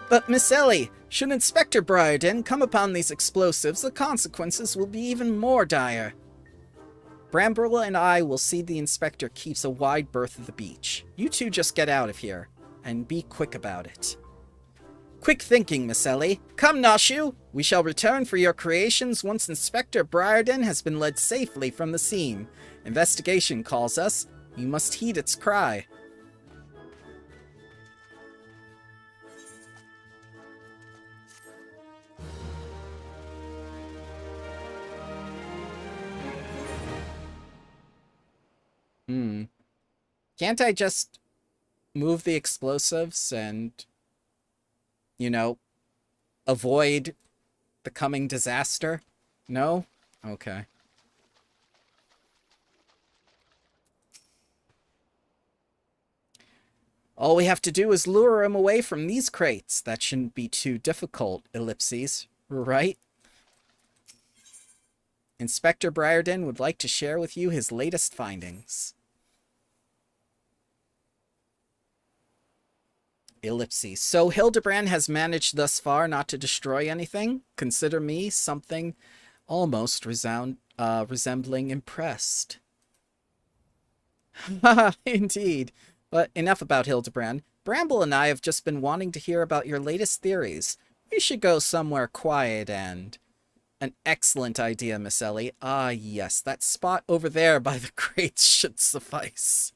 But Miss Ellie, should Inspector Briarden come upon these explosives, the consequences will be even more dire. Bramble and I will see the inspector keeps a wide berth of the beach. You two just get out of here, and be quick about it. Quick thinking, Miss Ellie. Come, Nashu! We shall return for your creations once Inspector Briarden has been led safely from the scene. Investigation calls us. You must heed its cry. Can't I just move the explosives and, you know, avoid the coming disaster? No? Okay. All we have to do is lure him away from these crates. That shouldn't be too difficult, ellipses. Right? Inspector Briarden would like to share with you his latest findings. Ellipses. So Hildabrand has managed thus far not to destroy anything? Consider me something almost resembling impressed. Haha, indeed. But enough about Hildabrand. Bramble and I have just been wanting to hear about your latest theories. We should go somewhere quiet and... An excellent idea, Miss Ellie. Ah, yes, that spot over there by the crates should suffice.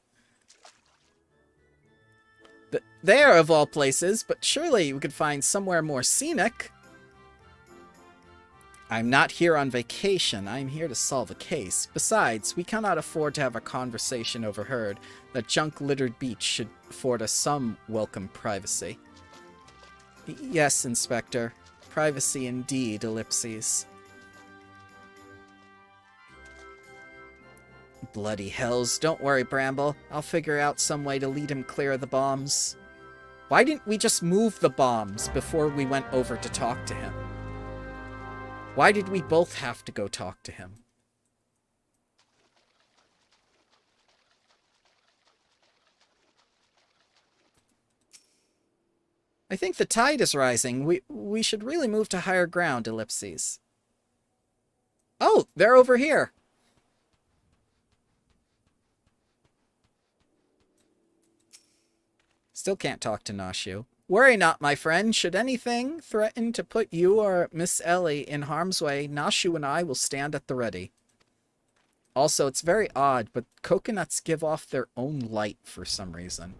There, of all places, but surely we could find somewhere more scenic. I'm not here on vacation. I'm here to solve a case. Besides, we cannot afford to have a conversation overheard. That junk-littered beach should afford us some welcome privacy. Yes, Inspector. Privacy indeed, ellipses. Bloody hells. Don't worry, Bramble. I'll figure out some way to lead him clear of the bombs. Why didn't we just move the bombs before we went over to talk to him? Why did we both have to go talk to him? I think the tide is rising. We should really move to higher ground, ellipses. Oh, they're over here. Still can't talk to Nashu. Worry not, my friend. Should anything threaten to put you or Miss Ellie in harm's way, Nashu and I will stand at the ready. Also, it's very odd, but coconuts give off their own light for some reason.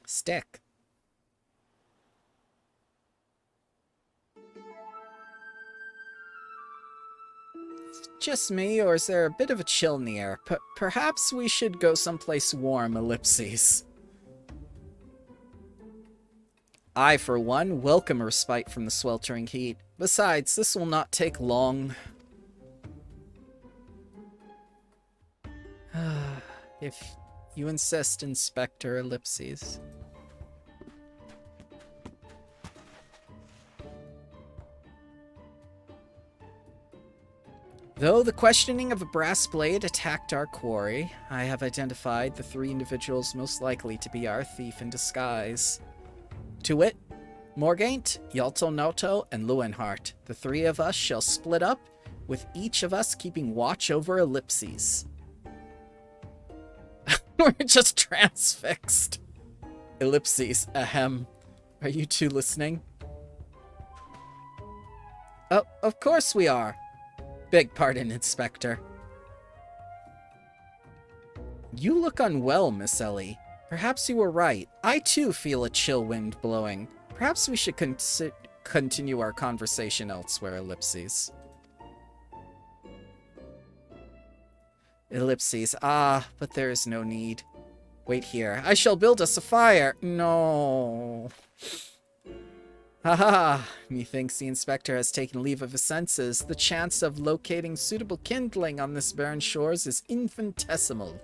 Stick. Just me, or is there a bit of a chill in the air? Perhaps we should go someplace warm, ellipses. I, for one, welcome a respite from the sweltering heat. Besides, this will not take long. If You insist, Inspector Ellipses. Though the questioning of a brass blade attacked our quarry, I have identified the 3 individuals most likely to be our thief in disguise. To wit, Morgaint, Yalto Noto, and Lewenhart. The 3 of us shall split up, with each of us keeping watch over Ellipses. We're just transfixed. Ellipses, ahem. Are you 2 listening? Oh, of course we are. Beg pardon, Inspector. You look unwell, Miss Ellie. Perhaps you were right. I too feel a chill wind blowing. Perhaps we should continue our conversation elsewhere, Ellipses. Ellipses, but there is no need. Wait here. I shall build us a fire. No. Haha, methinks the Inspector has taken leave of his senses. The chance of locating suitable kindling on this barren shores is infinitesimal.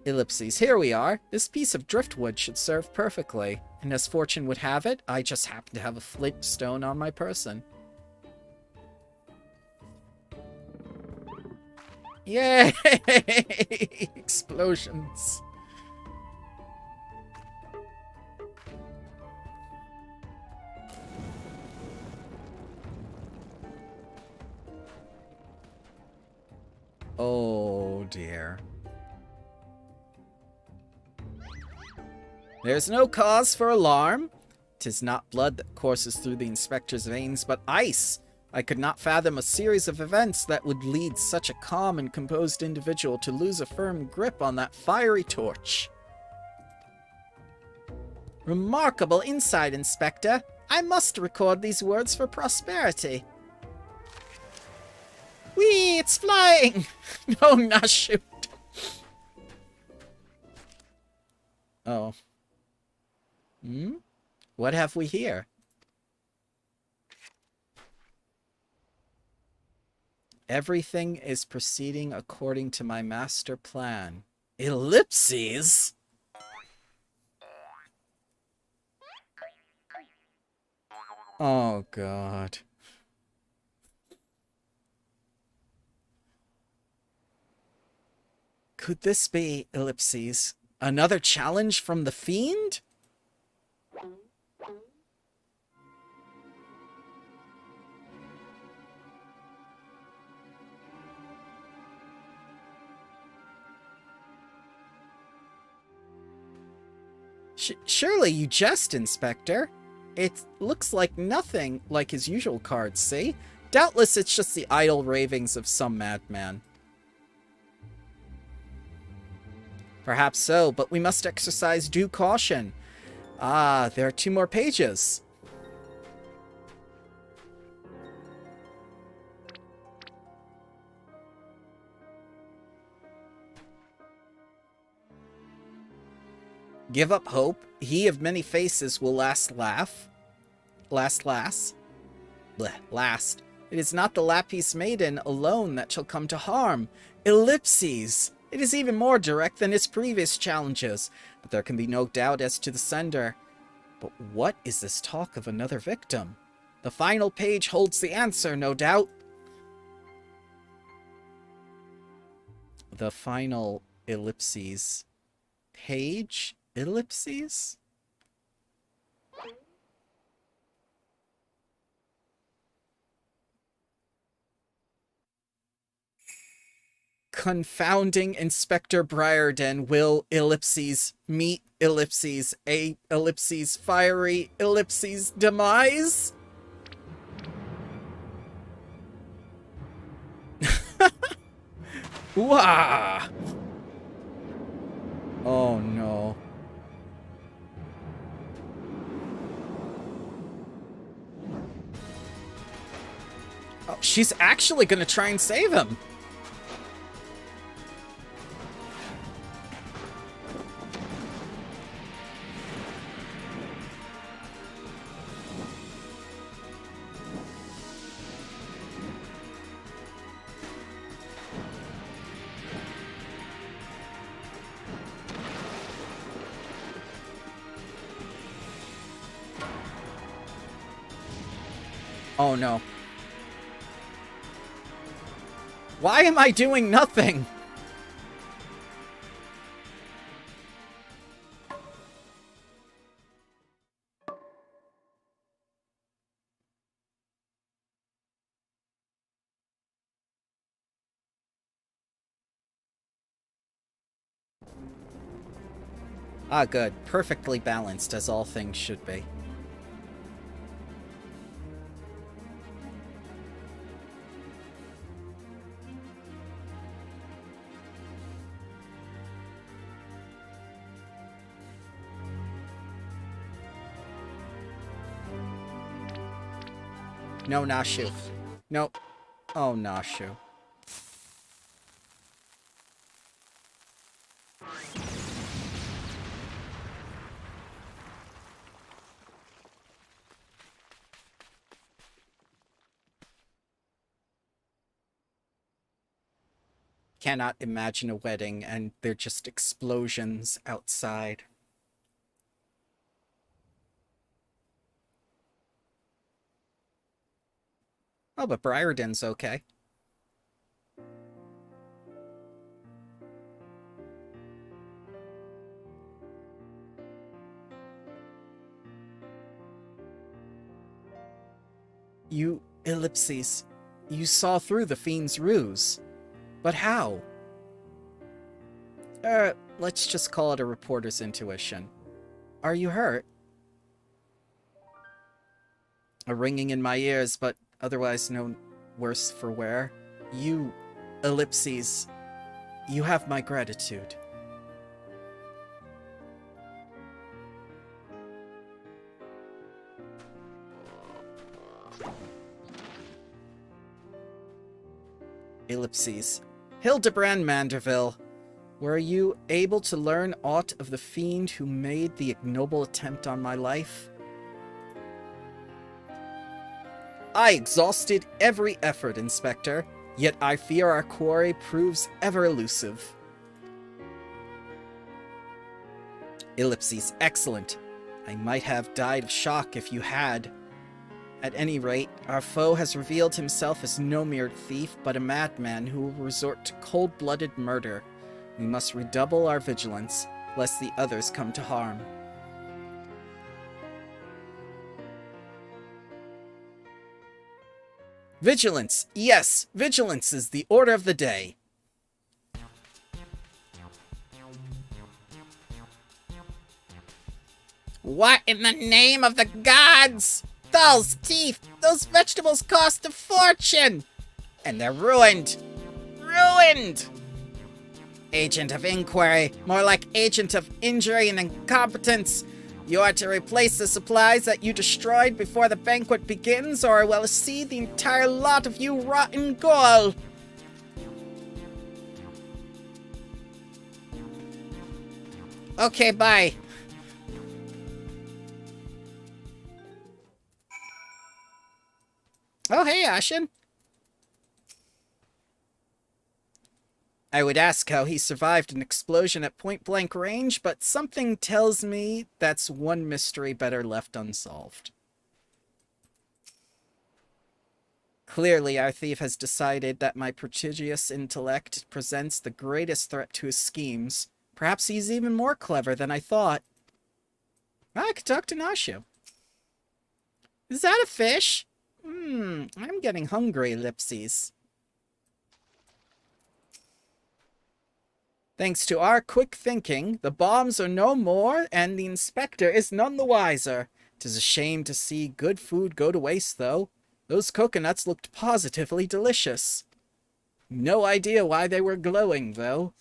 Ellipses, here we are. This piece of driftwood should serve perfectly. And as fortune would have it, I just happen to have a flintstone on my person. Yay! Explosions. Oh dear. There's no cause for alarm. 'Tis not blood that courses through the Inspector's veins, but ice. I could not fathom a series of events that would lead such a calm and composed individual to lose a firm grip on that fiery torch. Remarkable insight, Inspector. I must record these words for prosperity. Whee! It's flying! No, not shoot. Oh. What have we here? Everything is proceeding according to my master plan. Ellipses? Oh, God. Could this be, Ellipses, another challenge from the Fiend? Surely you jest, Inspector. It looks like nothing like his usual cards, see? Doubtless it's just the idle ravings of some madman. Perhaps so, but we must exercise due caution. Ah, there are 2 more pages. Give up hope. He of many faces will last. Last. It is not the Lapis Maiden alone that shall come to harm. Ellipses. It is even more direct than its previous challenges, but there can be no doubt as to the sender. But what is this talk of another victim? The final page holds the answer, no doubt. The final ellipses. Page? Ellipses? Confounding Inspector Briarden will ellipses meet ellipses a ellipses fiery ellipses demise? Wah! Oh no. Oh, she's actually gonna try and save him. Oh no. Why am I doing nothing? Ah, good. Perfectly balanced, as all things should be. No, Nashu. Nope. Oh, Nashu. Cannot imagine a wedding and they're just explosions outside. Oh, but Briarden's okay. You, Ellipses, you saw through the fiend's ruse. But how? Let's just call it a reporter's intuition. Are you hurt? A ringing in my ears, but otherwise no worse for wear. You, Ellipses, you have my gratitude. Ellipses. Hildabrand Manderville, were you able to learn aught of the fiend who made the ignoble attempt on my life? I exhausted every effort, Inspector, yet I fear our quarry proves ever elusive. Ellipses, excellent. I might have died of shock if you had. At any rate, our foe has revealed himself as no mere thief, but a madman who will resort to cold-blooded murder. We must redouble our vigilance, lest the others come to harm. Vigilance! Yes, vigilance is the order of the day. What in the name of the gods? Those teeth! Those vegetables cost a fortune! And they're ruined! Ruined! Agent of inquiry, more like agent of injury and incompetence. You are to replace the supplies that you destroyed before the banquet begins, or I will see the entire lot of you rot in gall. Okay, bye. Oh, hey, Ashen. I would ask how he survived an explosion at point-blank range, but something tells me that's one mystery better left unsolved. Clearly, our thief has decided that my prodigious intellect presents the greatest threat to his schemes. Perhaps he's even more clever than I thought. I could talk to Nashu. Is that a fish? I'm getting hungry, Ellipses. Thanks to our quick thinking, the bombs are no more, and the inspector is none the wiser. 'Tis a shame to see good food go to waste, though. Those coconuts looked positively delicious. No idea why they were glowing, though.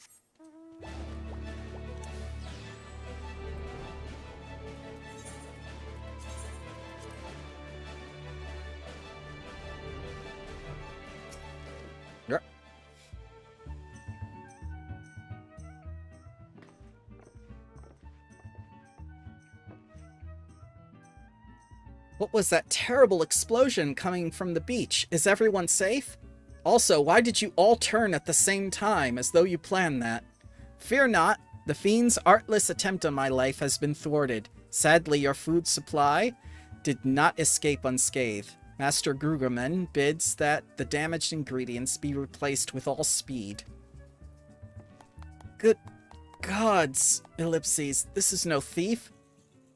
What was that terrible explosion coming from the beach? Is everyone safe? Also, why did you all turn at the same time, as though you planned that? Fear not, the fiend's artless attempt on my life has been thwarted. Sadly, your food supply did not escape unscathed. Master Grugerman bids that the damaged ingredients be replaced with all speed. Good gods, ellipses, this is no thief.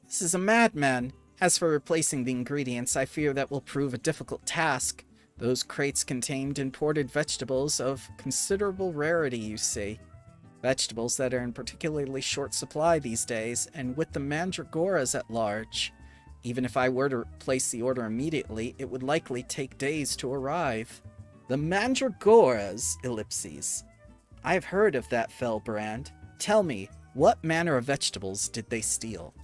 This is a madman. As for replacing the ingredients, I fear that will prove a difficult task. Those crates contained imported vegetables of considerable rarity, you see. Vegetables that are in particularly short supply these days, and with the mandragoras at large. Even if I were to place the order immediately, it would likely take days to arrive. The mandragoras, ellipses. I've heard of that fell brand. Tell me, what manner of vegetables did they steal?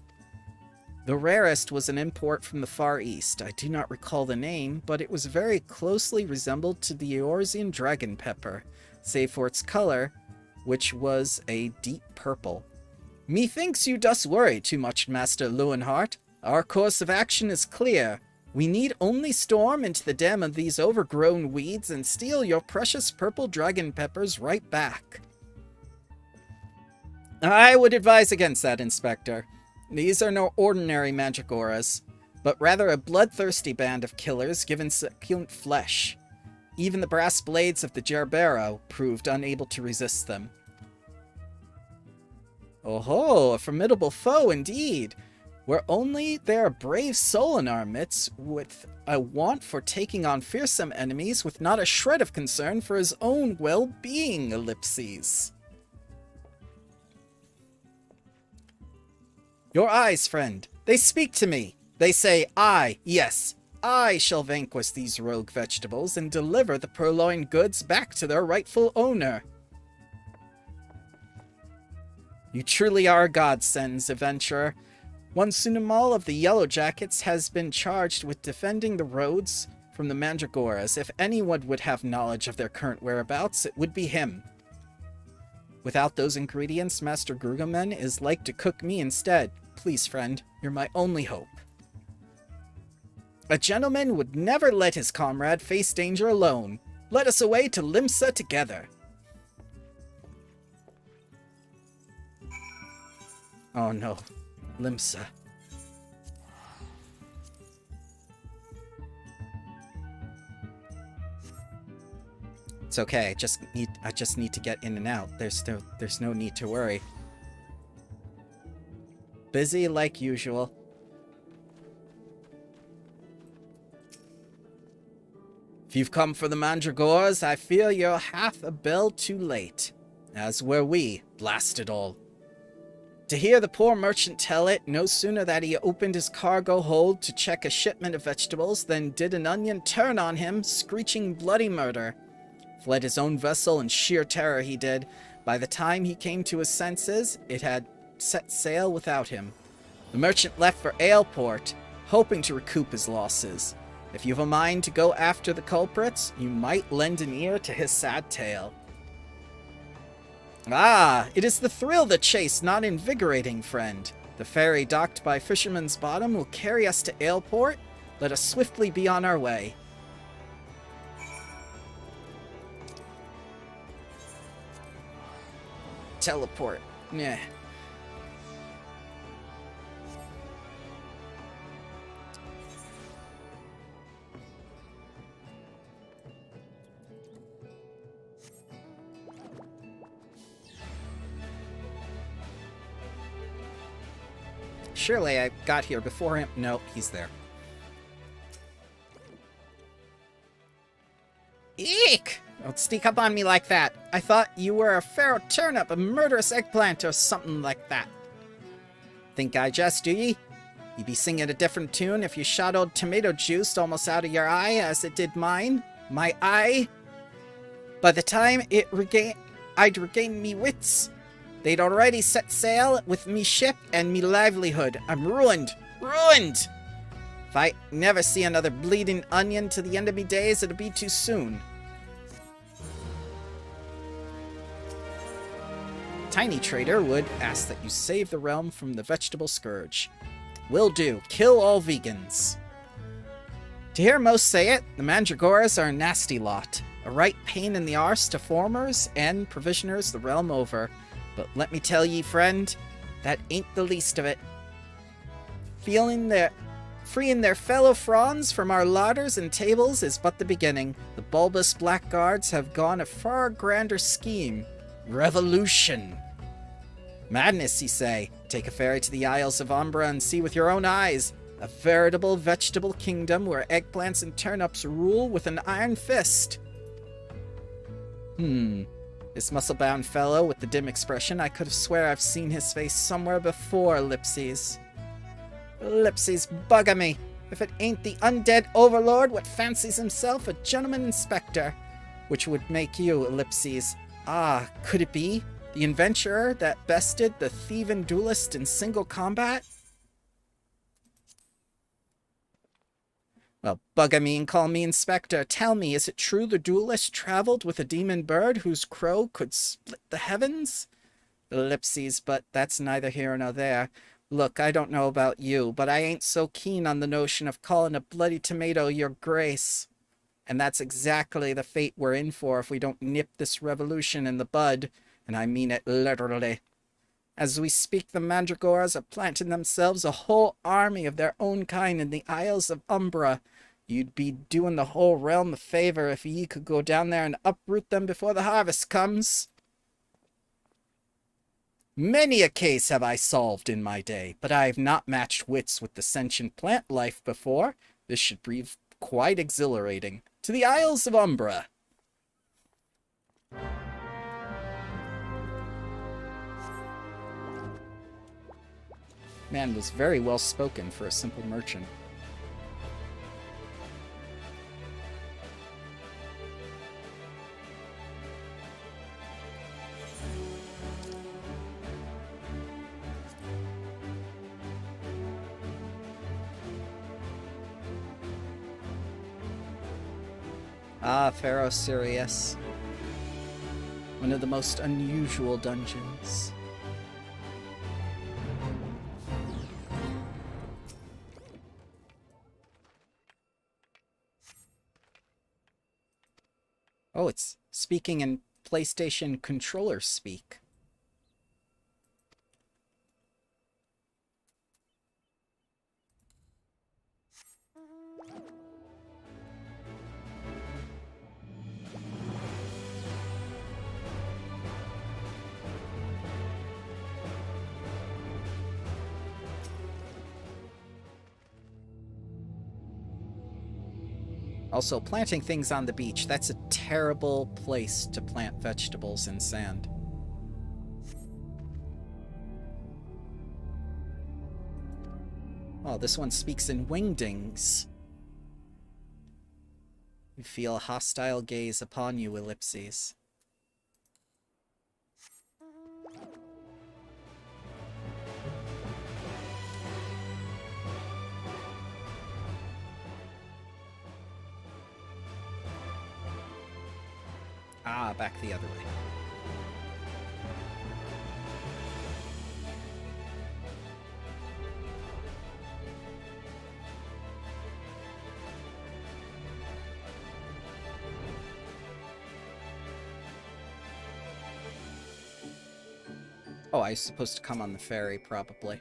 The rarest was an import from the Far East. I do not recall the name, but it was very closely resembled to the Eorzean dragon pepper, save for its color, which was a deep purple. Methinks you dost worry too much, Master Lewenhart. Our course of action is clear. We need only storm into the den of these overgrown weeds and steal your precious purple dragon peppers right back. I would advise against that, Inspector. These are no ordinary mandragoras, but rather a bloodthirsty band of killers given succulent flesh. Even the brass blades of the Gerbero proved unable to resist them. Oh-ho, a formidable foe indeed. Were only there a brave soul in our midst, with a want for taking on fearsome enemies, with not a shred of concern for his own well-being, ellipses. Your eyes, friend, they speak to me. They say, yes, I shall vanquish these rogue vegetables and deliver the purloined goods back to their rightful owner. You truly are a godsend, adventurer. One Sunamal of the Yellow Jackets has been charged with defending the roads from the mandragoras. If anyone would have knowledge of their current whereabouts, it would be him. Without those ingredients, Master Grugerman is like to cook me instead. Please, friend, you're my only hope. A gentleman would never let his comrade face danger alone. Let us away to Limsa together. Oh no, Limsa. It's okay. I just need to get in and out. There's no need to worry. Busy like usual. If you've come for the mandragores, I fear you're half a bell too late. As were we, blast it all. To hear the poor merchant tell it, no sooner that he opened his cargo hold to check a shipment of vegetables than did an onion turn on him, screeching bloody murder. Fled his own vessel in sheer terror he did. By the time he came to his senses, it had set sail without him. The merchant left for Aleport, hoping to recoup his losses. If you've a mind to go after the culprits, you might lend an ear to his sad tale. Ah, it is the thrill of the chase, not invigorating, friend. The ferry docked by Fisherman's Bottom will carry us to Aleport. Let us swiftly be on our way. Teleport. Meh. Surely I got here before him. No, he's there. Eek! Don't sneak up on me like that. I thought you were a pharaoh turnip, a murderous eggplant, or something like that. Think I jest, do ye? You'd be singing a different tune if you shot old tomato juice almost out of your eye, as it did mine. My eye. By the time I'd regained me wits, they'd already set sail with me ship and me livelihood. I'm ruined. Ruined! If I never see another bleeding onion to the end of me days, it'll be too soon. Tiny Trader would ask that you save the realm from the vegetable scourge. Will do. Kill all vegans. To hear most say it, the mandragoras are a nasty lot. A right pain in the arse to farmers and provisioners the realm over. But let me tell ye, friend, that ain't the least of it. Feeling Freeing their fellow frawns from our larders and tables is but the beginning. The bulbous blackguards have gone a far grander scheme. Revolution. Madness, ye say? Take a ferry to the Isles of Umbra and see with your own eyes. A veritable vegetable kingdom where eggplants and turnips rule with an iron fist. This muscle-bound fellow with the dim expression, I could have swear I've seen his face somewhere before, Ellipses. Ellipses bugger me, if it ain't the undead overlord what fancies himself a gentleman inspector. Which would make you, Ellipses. Ah, could it be? The adventurer that bested the thieving duelist in single combat? Well, bugger me and call me inspector. Tell me, is it true the duelist traveled with a demon bird whose crow could split the heavens? Ellipses, but that's neither here nor there. Look, I don't know about you, but I ain't so keen on the notion of calling a bloody tomato your grace. And that's exactly the fate we're in for if we don't nip this revolution in the bud, and I mean it literally. As we speak, the mandragores are planting themselves a whole army of their own kind in the Isles of Umbra. You'd be doing the whole realm a favor if ye could go down there and uproot them before the harvest comes. Many a case have I solved in my day, but I have not matched wits with the sentient plant life before. This should be quite exhilarating. To the Isles of Umbra. Man was very well spoken for a simple merchant. Ah, Pharaoh Sirius. One of the most unusual dungeons. Oh, it's speaking in PlayStation controller speak. Also, planting things on the beach, that's a terrible place to plant vegetables in sand. Oh, this one speaks in wingdings. You feel a hostile gaze upon you, Ellipses. Ah, back the other way. Oh, I was supposed to come on the ferry, probably.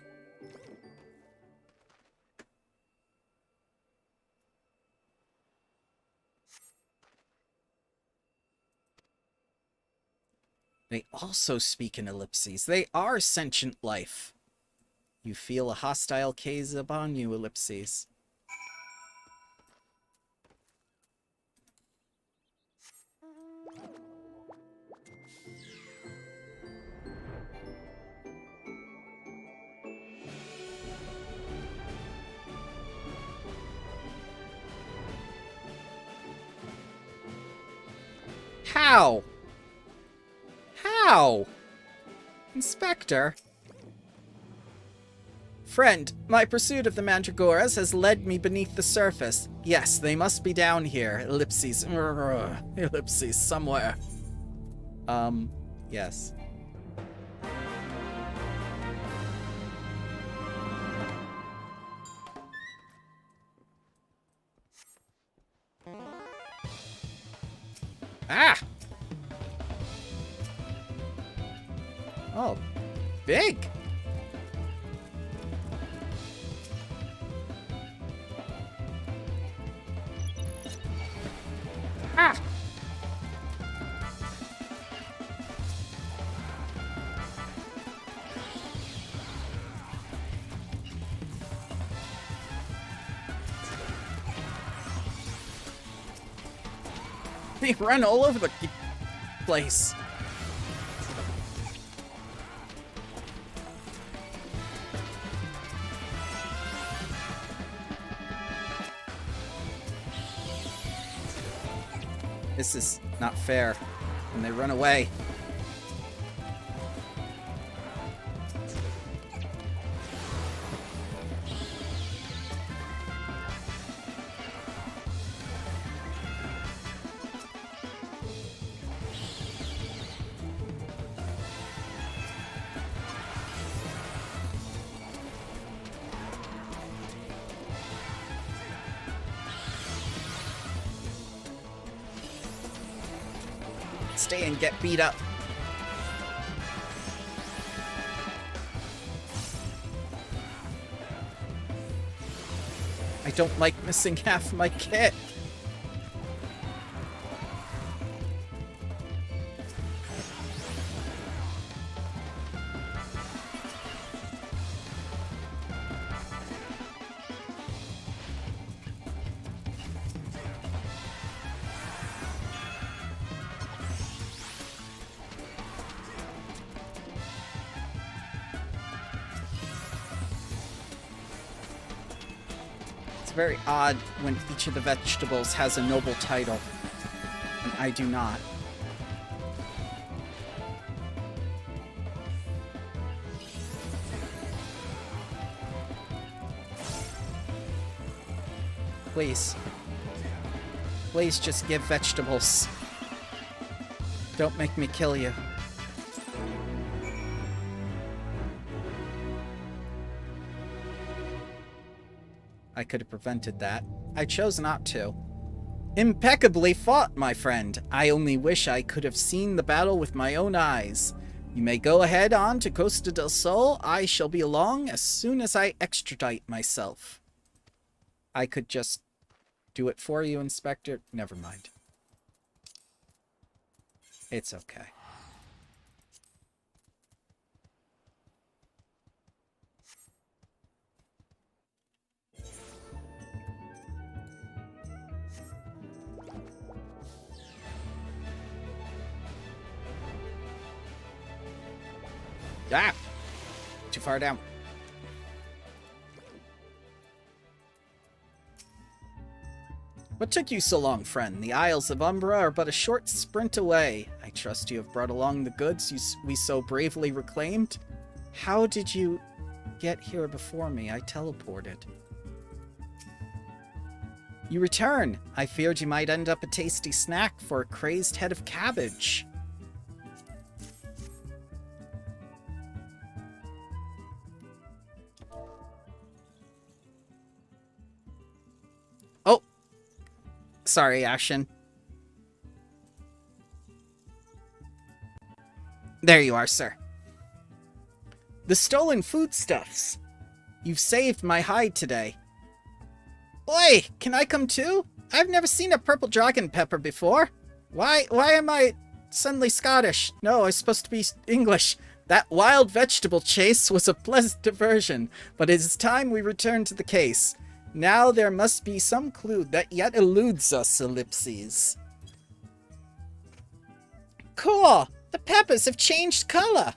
They also speak in ellipses. They are sentient life. You feel a hostile gaze upon you, Ellipses. How? How? Inspector? Friend, my pursuit of the Mandragoras has led me beneath the surface. Yes, they must be down here. Ellipses. Ellipses somewhere. Yes. Ah! Oh, big! Ah! They run all over the place. This is not fair. And they run away. Stay and get beat up. I don't like missing half my kit. Very odd when each of the vegetables has a noble title, and I do not. Please. Please just give vegetables. Don't make me kill you. I could have prevented that. I chose not to. Impeccably fought, my friend. I only wish I could have seen the battle with my own eyes. You may go ahead on to Costa del Sol. I shall be along as soon as I extradite myself. I could just do it for you, Inspector. Never mind. It's okay. Ah! Too far down. What took you so long, friend? The Isles of Umbra are but a short sprint away. I trust you have brought along the goods we so bravely reclaimed. How did you get here before me? I teleported. You return. I feared you might end up a tasty snack for a crazed head of cabbage. Oh! Sorry, Ashen. There you are, sir. The stolen foodstuffs. You've saved my hide today. Oi, can I come too? I've never seen a purple dragon pepper before. Why am I suddenly Scottish? No, I'm supposed to be English. That wild vegetable chase was a pleasant diversion, but it is time we return to the case. Now there must be some clue that yet eludes us, Ellipses. Cool! The peppers have changed color.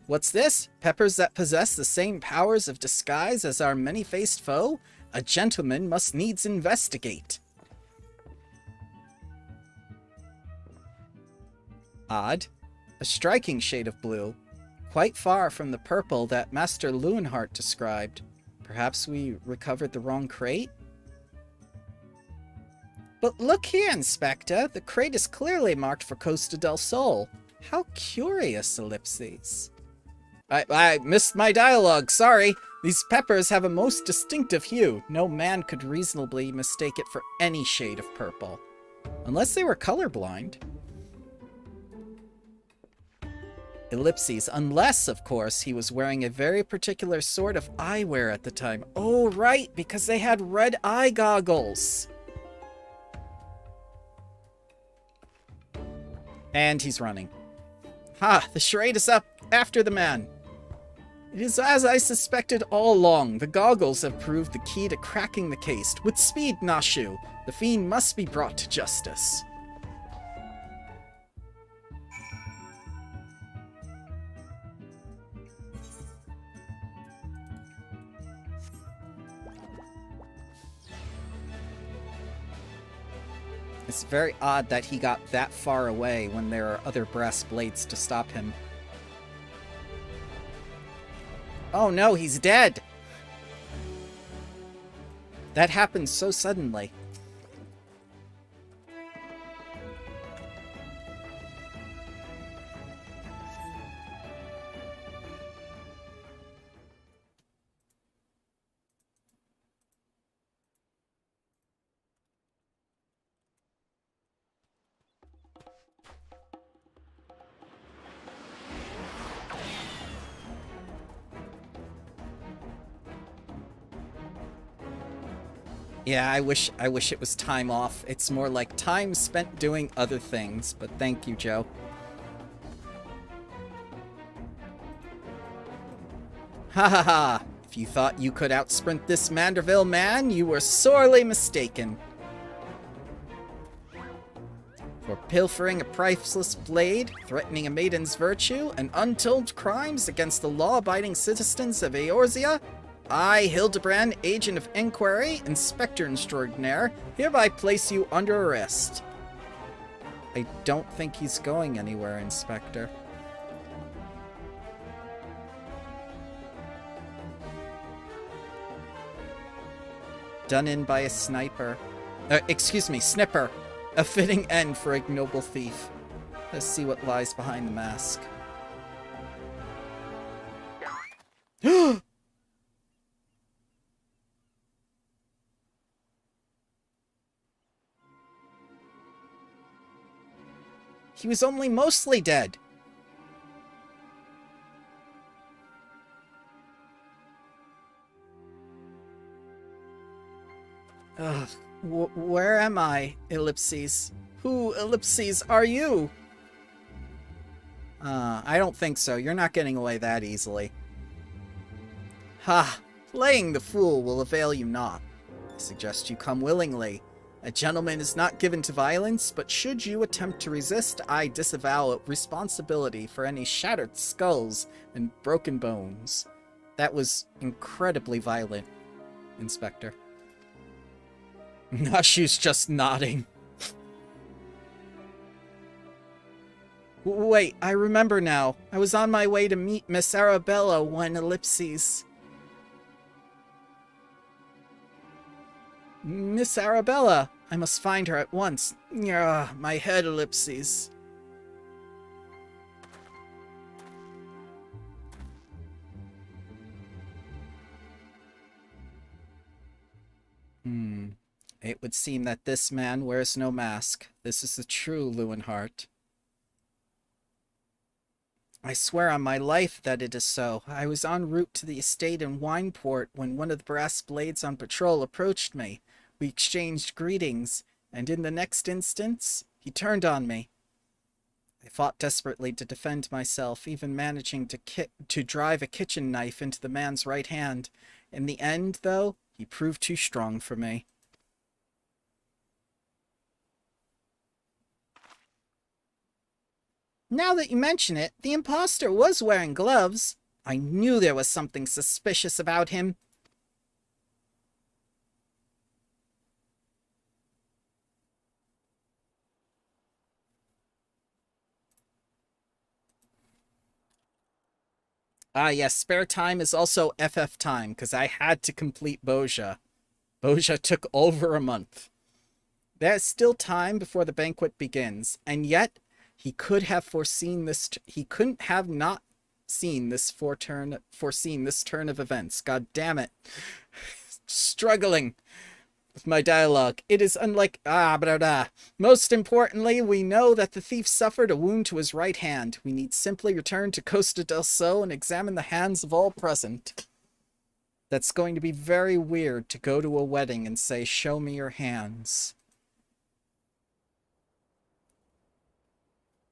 What's this? Peppers that possess the same powers of disguise as our many-faced foe? A gentleman must needs investigate. Odd. A striking shade of blue. Quite far from the purple that Master Lewenhart described. Perhaps we recovered the wrong crate? But look here, Inspector. The crate is clearly marked for Costa del Sol. How curious, Ellipses. I missed my dialogue, sorry. These peppers have a most distinctive hue. No man could reasonably mistake it for any shade of purple. Unless they were colorblind. Ellipses, unless, of course, he was wearing a very particular sort of eyewear at the time. Oh, right, because they had red eye goggles. And he's running. Ha! The charade is up after the man. It is as I suspected all along. The goggles have proved the key to cracking the case. With speed, Nashu. The fiend must be brought to justice. It's very odd that he got that far away when there are other brass blades to stop him. Oh no, he's dead! That happened so suddenly. Yeah, I wish it was time off. It's more like time spent doing other things, but thank you, Joe. Ha ha ha! If you thought you could outsprint this Manderville man, you were sorely mistaken. For pilfering a priceless blade, threatening a maiden's virtue, and untold crimes against the law-abiding citizens of Eorzea, I, Hildabrand, Agent of Inquiry, Inspector Extraordinaire, hereby place you under arrest. I don't think he's going anywhere, Inspector. Done in by a sniper. Excuse me, snipper. A fitting end for a ignoble thief. Let's see what lies behind the mask. He was only mostly dead. Ugh. Where am I, Ellipses? Who, Ellipses, are you? I don't think so. You're not getting away that easily. Ha! Playing the fool will avail you not. I suggest you come willingly. A gentleman is not given to violence, but should you attempt to resist, I disavow responsibility for any shattered skulls and broken bones. That was incredibly violent, Inspector. Nashu's just nodding. Wait, I remember now. I was on my way to meet Miss Arabella when Ellipses... Miss Arabella! I must find her at once. Ugh, my head, Ellipses. It would seem that this man wears no mask. This is the true Lewinhart. I swear on my life that it is so. I was en route to the estate in Wineport when one of the brass blades on patrol approached me. We exchanged greetings, and in the next instance, he turned on me. I fought desperately to defend myself, even managing to drive a kitchen knife into the man's right hand. In the end, though, he proved too strong for me. Now that you mention it, the imposter was wearing gloves. I knew there was something suspicious about him. Ah, yes, spare time is also FF time, because I had to complete Boja. Boja took over a month. There's still time before the banquet begins, and yet... he could have foreseen this. He couldn't have not seen this foreseen this turn of events. God damn it. Struggling. with my dialogue. It is unlike... blah, blah. Most importantly, we know that the thief suffered a wound to his right hand. We need simply return to Costa del Sol and examine the hands of all present. That's going to be very weird to go to a wedding and say, show me your hands.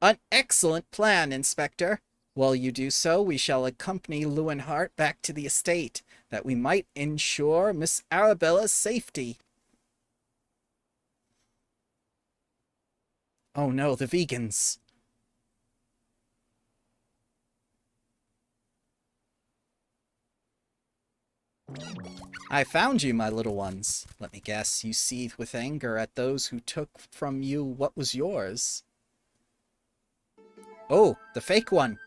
An excellent plan, Inspector. While you do so, we shall accompany Lewinhart back to the estate, that we might ensure Miss Arabella's safety. Oh no, the vegans. I found you, my little ones. Let me guess, you seethe with anger at those who took from you what was yours. Oh, the fake one.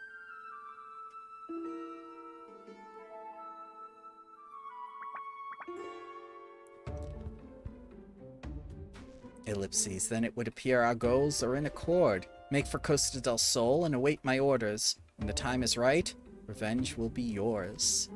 Ellipses. Then it would appear our goals are in accord. Make for Costa del Sol and await my orders. When the time is right, revenge will be yours.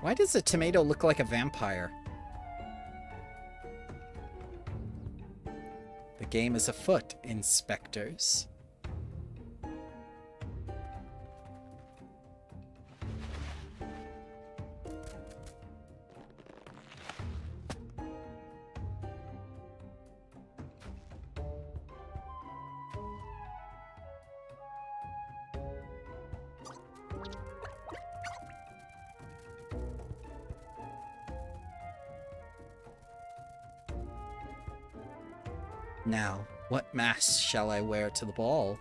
Why does a tomato look like a vampire? The game is afoot, inspectors. Now, what mask shall I wear to the ball?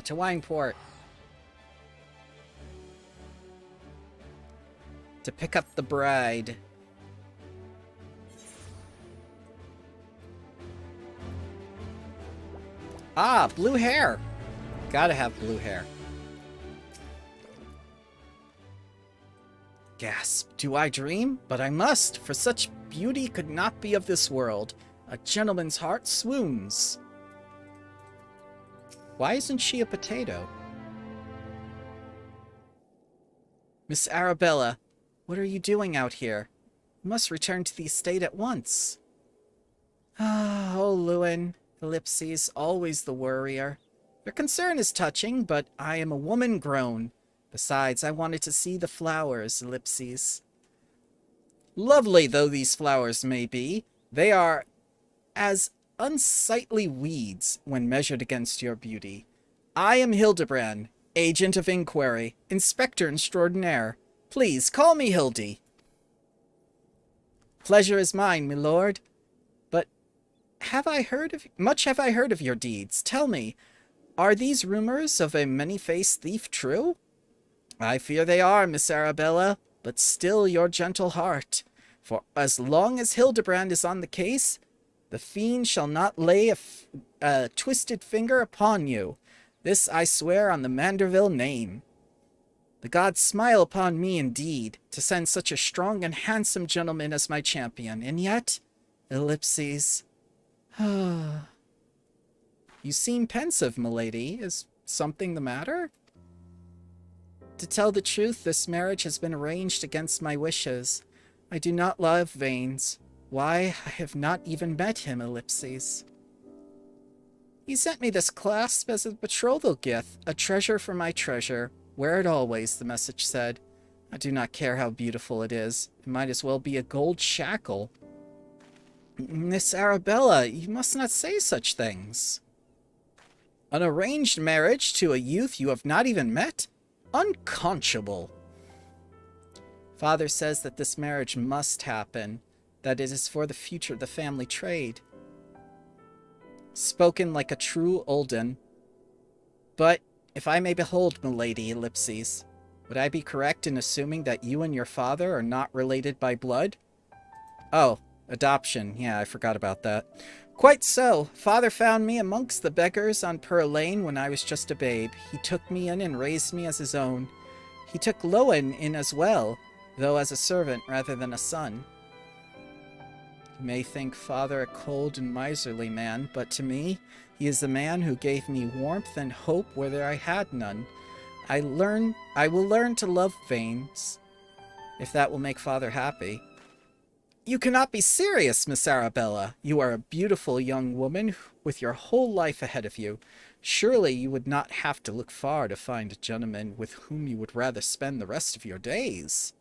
To Wineport. To pick up the bride. Blue hair. Gotta have blue hair. Gasp. Do I dream? But I must, for such beauty could not be of this world. A gentleman's heart swoons. Why isn't she a potato? Miss Arabella, what are you doing out here? You must return to the estate at once. Oh, Lewin. Ellipses, always the worrier. Your concern is touching, but I am a woman grown. Besides, I wanted to see the flowers, Ellipses. Lovely though these flowers may be, they are as unsightly weeds when measured against your beauty. I am Hildabrand, agent of inquiry, inspector extraordinaire. Please, call me Hildy. Pleasure is mine, my lord. But much have I heard of your deeds. Tell me, are these rumors of a many-faced thief true? I fear they are, Miss Arabella, but still your gentle heart. For as long as Hildabrand is on the case, the fiend shall not lay a twisted finger upon you. This I swear on the Manderville name. The gods smile upon me indeed, to send such a strong and handsome gentleman as my champion, and yet, ellipses. You seem pensive, milady. Is something the matter? To tell the truth, this marriage has been arranged against my wishes. I do not love Vanes. Why, I have not even met him, ellipses. He sent me this clasp as a betrothal gift, a treasure for my treasure. Wear it always, the message said. I do not care how beautiful it is. It might as well be a gold shackle. Miss Arabella, you must not say such things. An arranged marriage to a youth you have not even met? Unconscionable. Father says that this marriage must happen, that it is for the future of the family trade. Spoken like a true Olden. But, if I may behold, milady, ellipses, would I be correct in assuming that you and your father are not related by blood? Oh, adoption. Yeah, I forgot about that. Quite so. Father found me amongst the beggars on Pearl Lane when I was just a babe. He took me in and raised me as his own. He took Lowen in as well, though as a servant rather than a son. You may think father a cold and miserly man, but to me, he is the man who gave me warmth and hope where I had none. I will learn to love Vanes, if that will make father happy. You cannot be serious, Miss Arabella. You are a beautiful young woman with your whole life ahead of you. Surely you would not have to look far to find a gentleman with whom you would rather spend the rest of your days.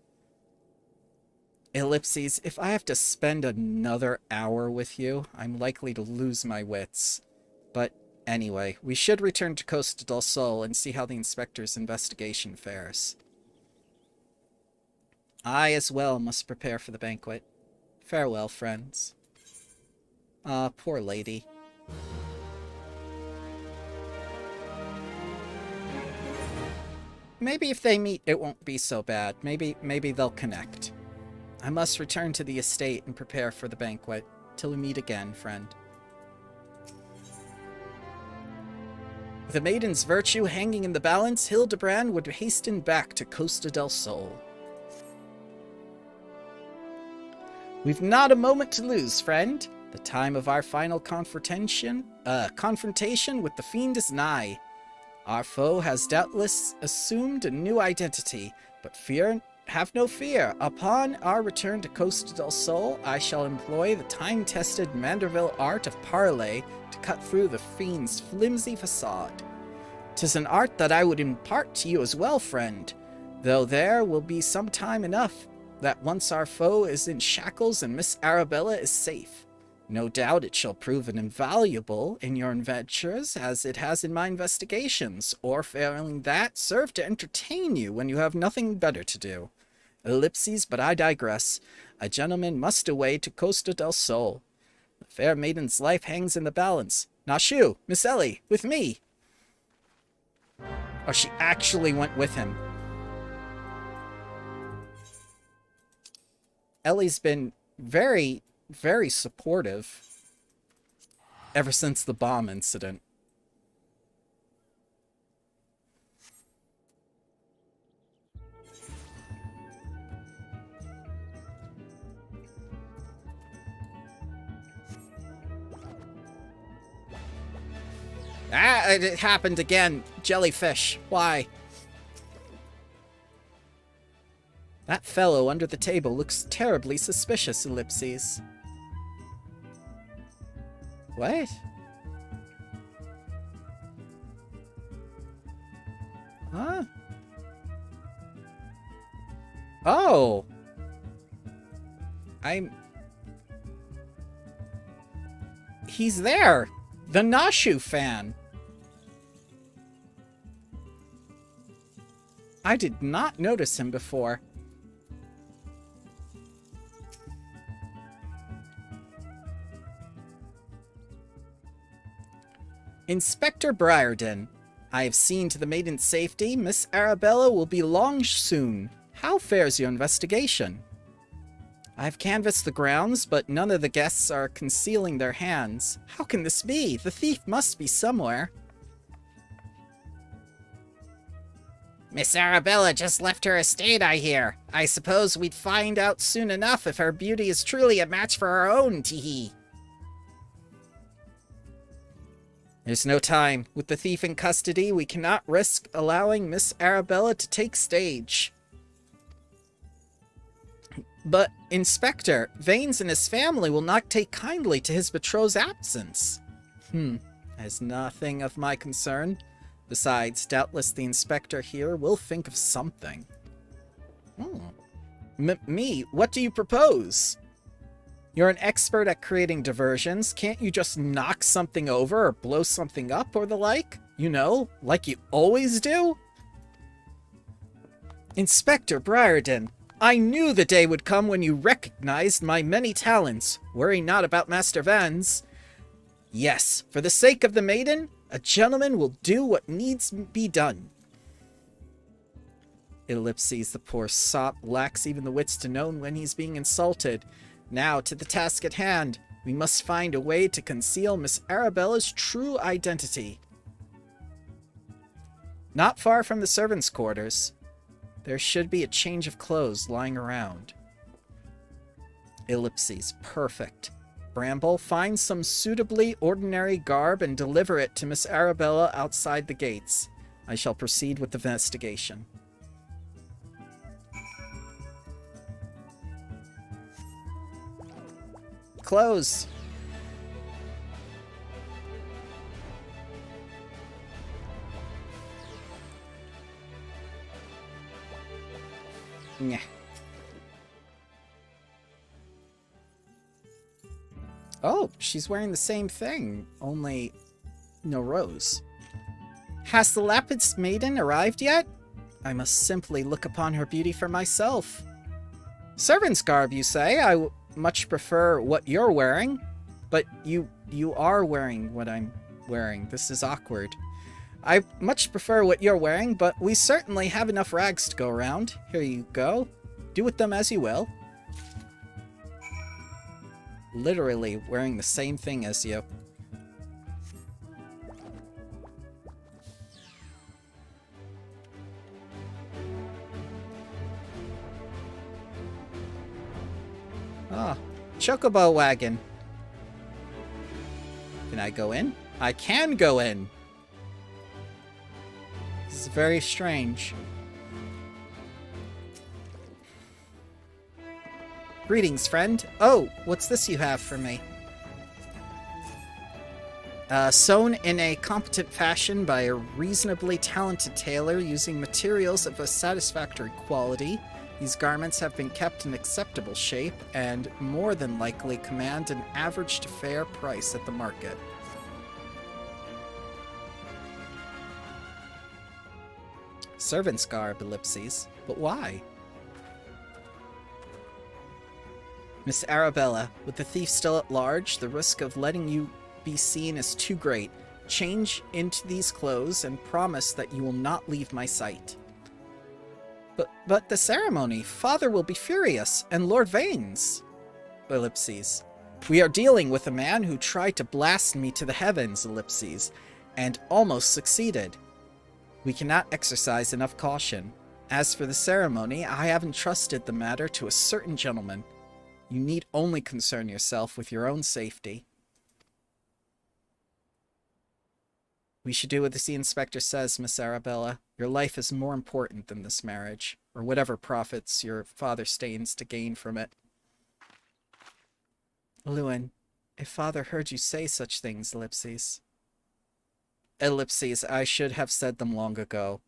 Ellipses, if I have to spend another hour with you, I'm likely to lose my wits. But anyway, we should return to Costa del Sol and see how the inspector's investigation fares. I as well must prepare for the banquet. Farewell, friends. Ah, poor lady. Maybe if they meet, it won't be so bad. Maybe they'll connect. I must return to the estate and prepare for the banquet. Till we meet again, friend. With a maiden's virtue hanging in the balance, Hildabrand would hasten back to Costa del Sol. We've not a moment to lose, friend. The time of our final confrontation with the fiend is nigh. Our foe has doubtless assumed a new identity, but have no fear. Upon our return to Costa del Sol, I shall employ the time-tested Manderville art of parley to cut through the fiend's flimsy facade. 'Tis an art that I would impart to you as well, friend, though there will be some time enough that once our foe is in shackles and Miss Arabella is safe. No doubt it shall prove an invaluable in your adventures, as it has in my investigations, or failing that, serve to entertain you when you have nothing better to do. Ellipses, but I digress. A gentleman must away to Costa del Sol. The fair maiden's life hangs in the balance. Nashu, Miss Ellie, with me! Oh, she actually went with him. Ellie's been very, very supportive ever since the bomb incident. Ah, it happened again. Jellyfish. Why? That fellow under the table looks terribly suspicious, Ellipses. What? Huh? Oh! He's there! The Nashu fan! I did not notice him before. Inspector Briarden, I have seen to the maiden's safety. Miss Arabella will be along soon. How fares your investigation? I have canvassed the grounds, but none of the guests are concealing their hands. How can this be? The thief must be somewhere. Miss Arabella just left her estate, I hear. I suppose we'd find out soon enough if her beauty is truly a match for our own, teehee. There's no time. With the thief in custody, we cannot risk allowing Miss Arabella to take stage. But, Inspector, Vanes and his family will not take kindly to his betrothed's absence. As nothing of my concern. Besides, doubtless the inspector here will think of something. Me, what do you propose? You're an expert at creating diversions. Can't you just knock something over or blow something up or the like? You know, like you always do? Inspector Briarden, I knew the day would come when you recognized my many talents. Worry not about Master Vans. Yes, for the sake of the maiden, a gentleman will do what needs be done. Ellipses, the poor sop lacks even the wits to know when he's being insulted. Now, to the task at hand. We must find a way to conceal Miss Arabella's true identity. Not far from the servants' quarters, there should be a change of clothes lying around. Ellipses, perfect. Bramble, find some suitably ordinary garb and deliver it to Miss Arabella outside the gates. I shall proceed with the investigation. Clothes. Yeah. Oh, she's wearing the same thing, only no rose. Has the Lapid's maiden arrived yet? I must simply look upon her beauty for myself. Servant's garb, you say? I much prefer what you're wearing. But you are wearing what I'm wearing. This is awkward. I much prefer what you're wearing, but we certainly have enough rags to go around. Here you go. Do with them as you will. Literally wearing the same thing as you. Ah, chocobo wagon. Can I go in? I can go in! This is very strange. Greetings, friend. Oh, what's this you have for me? Sewn in a competent fashion by a reasonably talented tailor using materials of a satisfactory quality, these garments have been kept in acceptable shape and more than likely command an average to fair price at the market. Servant's garb, ellipses. But why? Miss Arabella, with the thief still at large, the risk of letting you be seen is too great. Change into these clothes and promise that you will not leave my sight. But the ceremony, Father will be furious, and Lord Vane's. Ellipses. We are dealing with a man who tried to blast me to the heavens, ellipses, and almost succeeded. We cannot exercise enough caution. As for the ceremony, I have entrusted the matter to a certain gentleman. You need only concern yourself with your own safety. We should do what the sea inspector says, Miss Arabella. Your life is more important than this marriage, or whatever profits your father stands to gain from it. Lewin, if Father heard you say such things, ellipses. Ellipses, I should have said them long ago.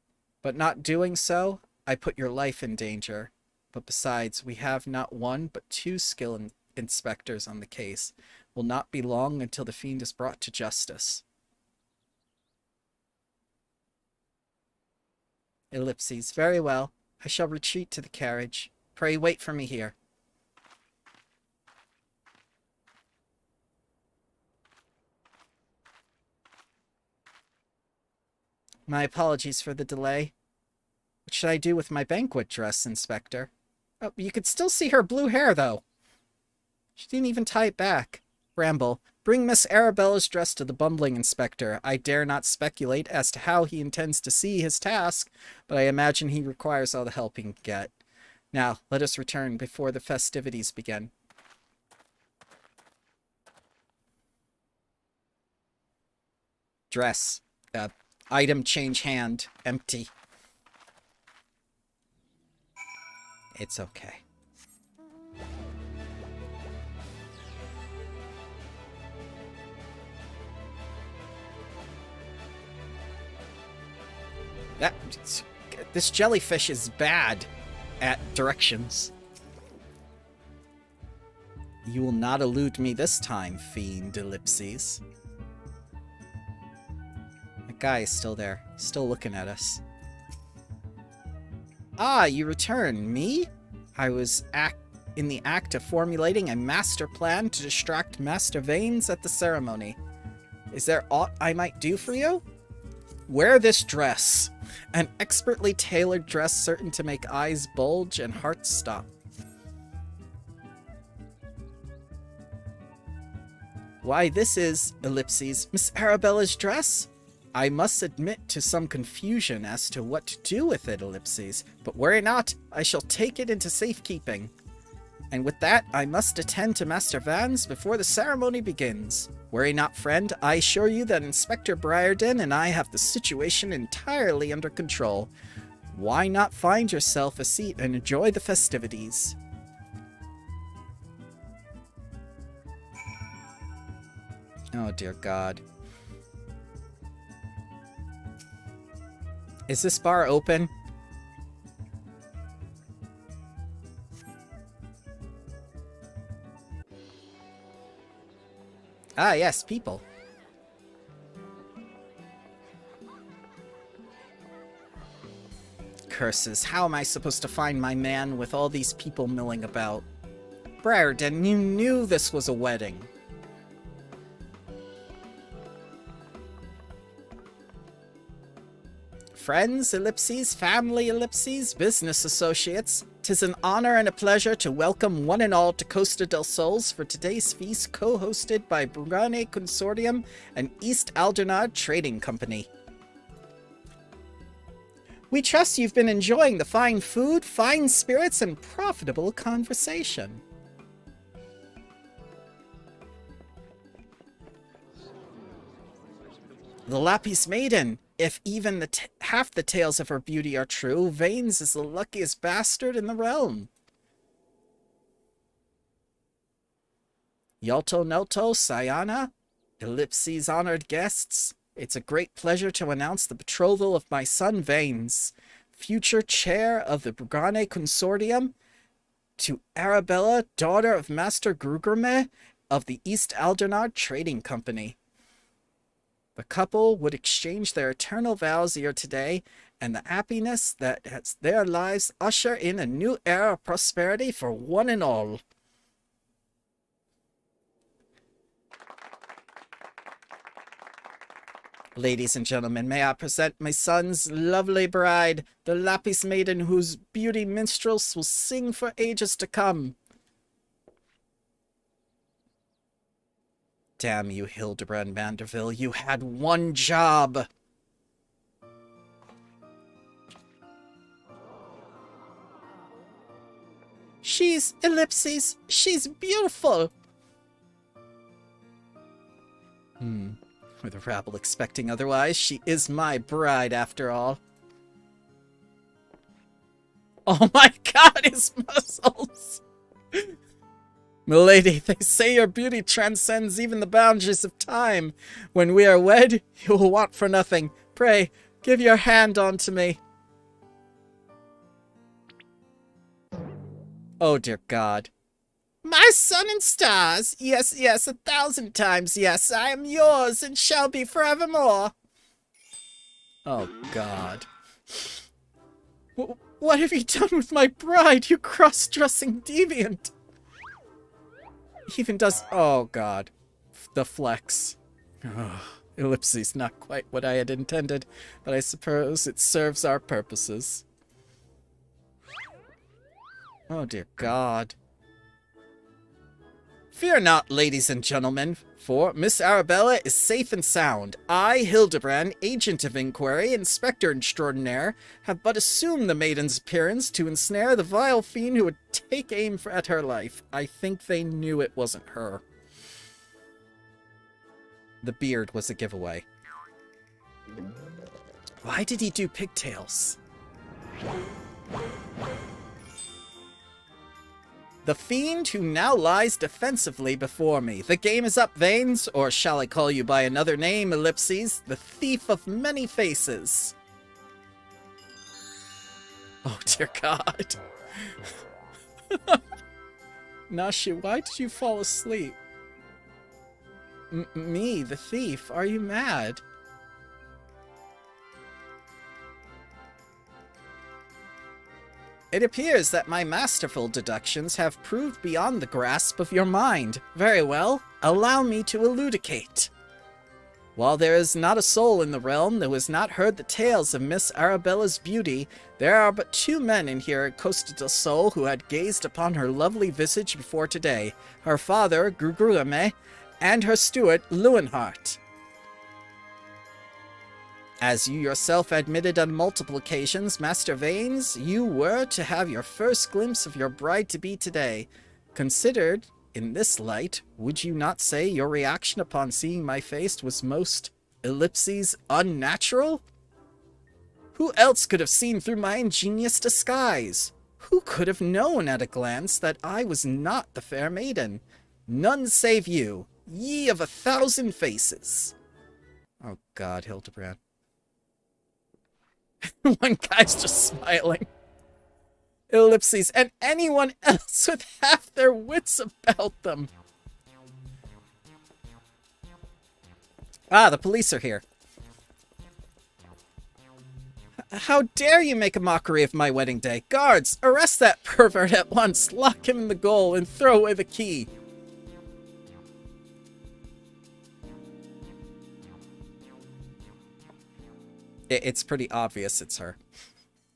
But not doing so, I put your life in danger. But besides, we have not one, but two skilled inspectors on the case. Will not be long until the fiend is brought to justice. Ellipses, very well. I shall retreat to the carriage. Pray wait for me here. My apologies for the delay. What should I do with my banquet dress, Inspector? Oh, you could still see her blue hair, though. She didn't even tie it back. Bramble, bring Miss Arabella's dress to the bumbling inspector. I dare not speculate as to how he intends to see his task, but I imagine he requires all the help he can get. Now, let us return before the festivities begin. Dress. Item change hand. Empty. It's okay. This jellyfish is bad at directions. You will not elude me this time, fiend, ellipses. That guy is still there, still looking at us. Ah, you return. Me? I was in the act of formulating a master plan to distract Master Vanes at the ceremony. Is there aught I might do for you? Wear this dress. An expertly tailored dress certain to make eyes bulge and hearts stop. Why, this is, ellipses, Miss Arabella's dress? I must admit to some confusion as to what to do with it, ellipses, but worry not, I shall take it into safekeeping. And with that, I must attend to Master Vans before the ceremony begins. Worry not, friend, I assure you that Inspector Briarden and I have the situation entirely under control. Why not find yourself a seat and enjoy the festivities? Oh, dear God. Is this bar open? Ah, yes, people. Curses, how am I supposed to find my man with all these people milling about? Briarden, you knew this was a wedding. Friends, ellipses, family, ellipses, business associates, 'tis an honor and a pleasure to welcome one and all to Costa del Sols for today's feast co-hosted by Brugane Consortium and East Aldernard Trading Company. We trust you've been enjoying the fine food, fine spirits, and profitable conversation. The Lapis Maiden. If even half the tales of her beauty are true, Vanes is the luckiest bastard in the realm. Yalto Nelto, Sayana, Ellipses honored guests, it's a great pleasure to announce the betrothal of my son Vanes, future chair of the Brugane Consortium, to Arabella, daughter of Master Grugerme of the East Aldernard Trading Company. The couple would exchange their eternal vows here today, and the happiness that has their lives usher in a new era of prosperity for one and all. Ladies and gentlemen, may I present my son's lovely bride, the Lapis Maiden whose beauty minstrels will sing for ages to come. Damn you, Hildabrand Manderville, you had one job! She's ellipses, she's beautiful! With a rabble expecting otherwise, she is my bride after all. Oh my god, his muscles! Milady, they say your beauty transcends even the boundaries of time. When we are wed, you will want for nothing. Pray, give your hand unto me. Oh, dear God. My sun and stars! Yes, yes, 1,000 times yes, I am yours and shall be forevermore. Oh, God. What have you done with my bride, you cross-dressing deviant? Even does... Oh, God. The flex. Oh, ellipses, not quite what I had intended, but I suppose it serves our purposes. Oh, dear God. Fear not, ladies and gentlemen, for Miss Arabella is safe and sound. I, Hildabrand, Agent of Inquiry, Inspector Extraordinaire, have but assumed the maiden's appearance to ensnare the vile fiend who would take aim at her life. I think they knew it wasn't her. The beard was a giveaway. Why did he do pigtails? The fiend who now lies defensively before me. The game is up, Vanes, or shall I call you by another name, ellipses? The thief of many faces. Oh, dear God. Nashi, why did you fall asleep? Me, the thief? Are you mad? It appears that my masterful deductions have proved beyond the grasp of your mind. Very well, allow me to elucidate. While there is not a soul in the realm that has not heard the tales of Miss Arabella's beauty, there are but 2 men in here at Costa del Sol who had gazed upon her lovely visage before today, her father, Gruguame, and her steward, Lewenhart. As you yourself admitted on multiple occasions, Master Vanes, you were to have your first glimpse of your bride-to-be today. Considered in this light, would you not say your reaction upon seeing my face was most ellipses unnatural? Who else could have seen through my ingenious disguise? Who could have known at a glance that I was not the fair maiden? None save you, ye of 1,000 faces. Oh God, Hildabrand. One guy's just smiling. Ellipses, and anyone else with half their wits about them. Ah, the police are here. How dare you make a mockery of my wedding day? Guards, arrest that pervert at once, lock him in the gaol, and throw away the key. It's pretty obvious it's her.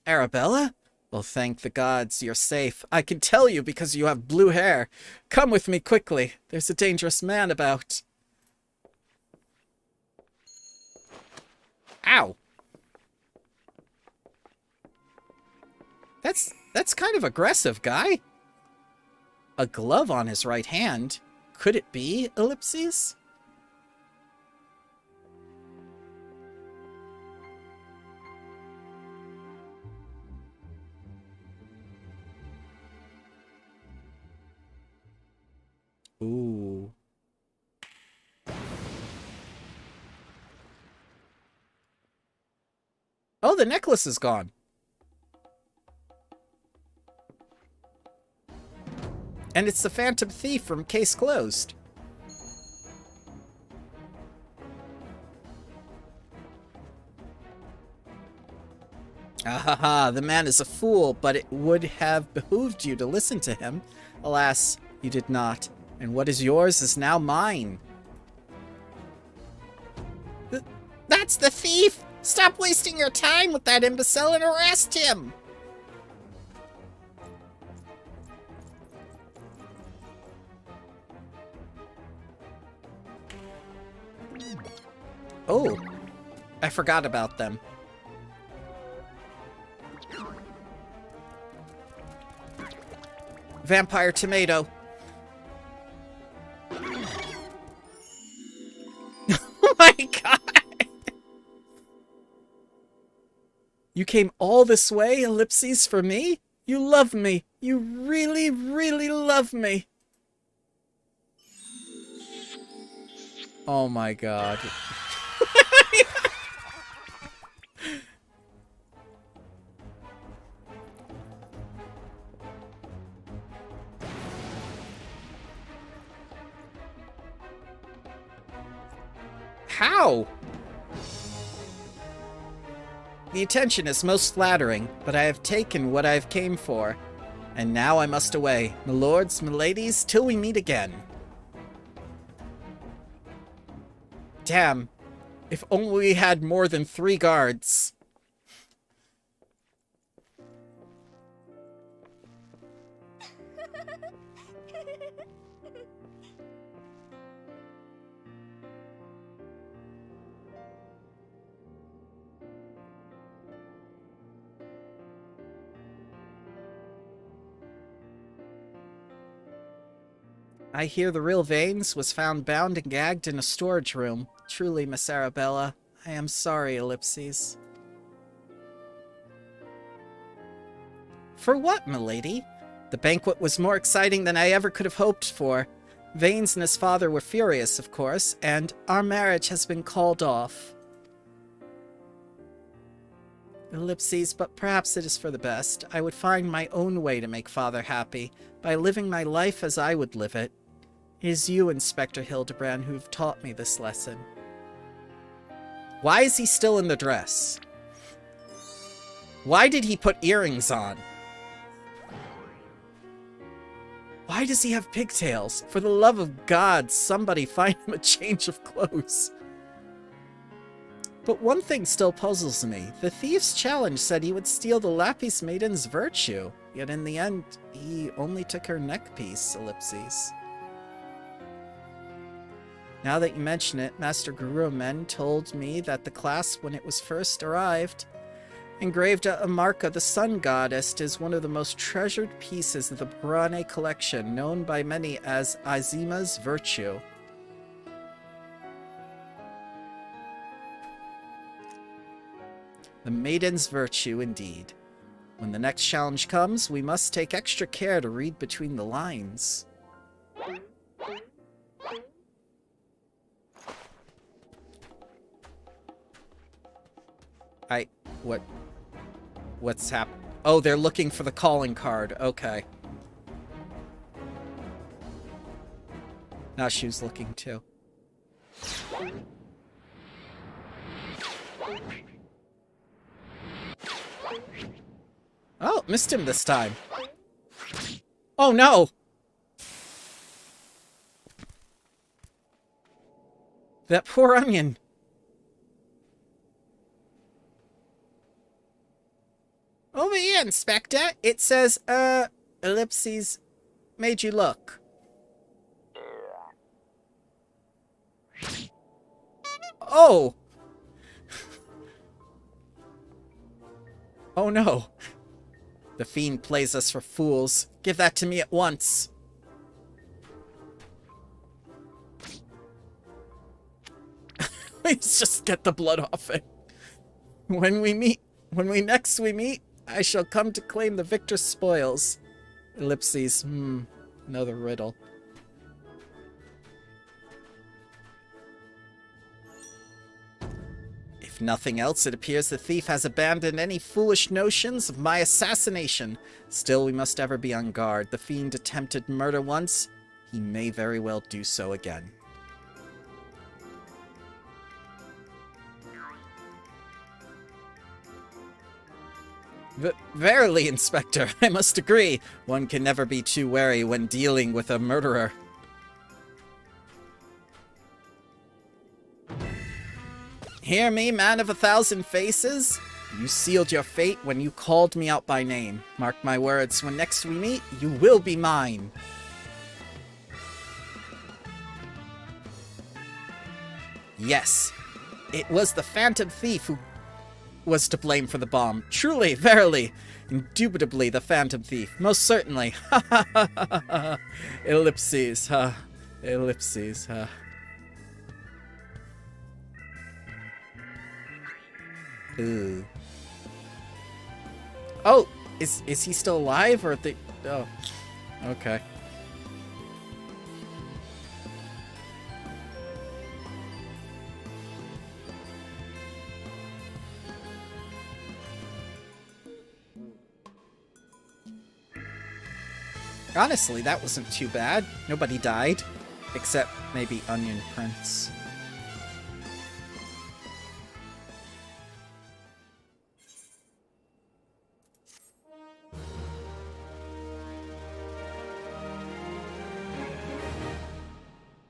Arabella? Well, thank the gods, you're safe. I can tell you because you have blue hair. Come with me quickly. There's a dangerous man about. Ow. That's kind of aggressive, guy. A glove on his right hand. Could it be ellipses? Ooh. Oh, the necklace is gone. And it's the Phantom Thief from Case Closed. Ahaha, the man is a fool, but it would have behooved you to listen to him. Alas, you did not. And what is yours is now mine. That's the thief! Stop wasting your time with that imbecile and arrest him! Oh, I forgot about them. Vampire tomato. Oh my God! You came all this way, ellipses, for me? You love me. You really, really love me. Oh my God. How? The attention is most flattering, but I have taken what I have came for. And now I must away, my lords, my ladies, till we meet again. Damn. If only we had more than 3 guards. I hear the real Vanes was found bound and gagged in a storage room. Truly, Miss Arabella, I am sorry, ellipses. For what, milady? The banquet was more exciting than I ever could have hoped for. Vanes and his father were furious, of course, and our marriage has been called off. Ellipses, but perhaps it is for the best. I would find my own way to make father happy, by living my life as I would live it. It is you, Inspector Hildabrand, who have taught me this lesson. Why is he still in the dress? Why did he put earrings on? Why does he have pigtails? For the love of God, somebody find him a change of clothes. But one thing still puzzles me. The thief's challenge said he would steal the Lapis Maiden's virtue, yet in the end, he only took her neckpiece, ellipses. Now that you mention it, Master Gurumen told me that the class, when it was first arrived, engraved a mark of the sun goddess as one of the most treasured pieces of the Brane collection, known by many as Azima's virtue. The maiden's virtue, indeed. When the next challenge comes, we must take extra care to read between the lines. What's happening? Oh, they're looking for the calling card. Okay. Now she was looking too. Oh, missed him this time. Oh no! That poor onion. Over here, Inspector. It says, ellipses, made you look. Oh! Oh no. The fiend plays us for fools. Give that to me at once. Let's just get the blood off it. When we next meet, I shall come to claim the victor's spoils. Ellipses. Another riddle. If nothing else, it appears the thief has abandoned any foolish notions of my assassination. Still, we must ever be on guard. The fiend attempted murder once. He may very well do so again. Verily, Inspector, I must agree. One can never be too wary when dealing with a murderer. Hear me, man of 1,000 faces? You sealed your fate when you called me out by name. Mark my words, when next we meet, you will be mine. Yes, it was the Phantom Thief who was to blame for the bomb. Truly, verily, indubitably the Phantom Thief. Most certainly. Ha ha ha ha ha. Ellipses, ha. Ellipses, ha. Ooh. Oh, is he still alive or the? Oh, okay. Honestly, that wasn't too bad. Nobody died, except maybe Onion Prince.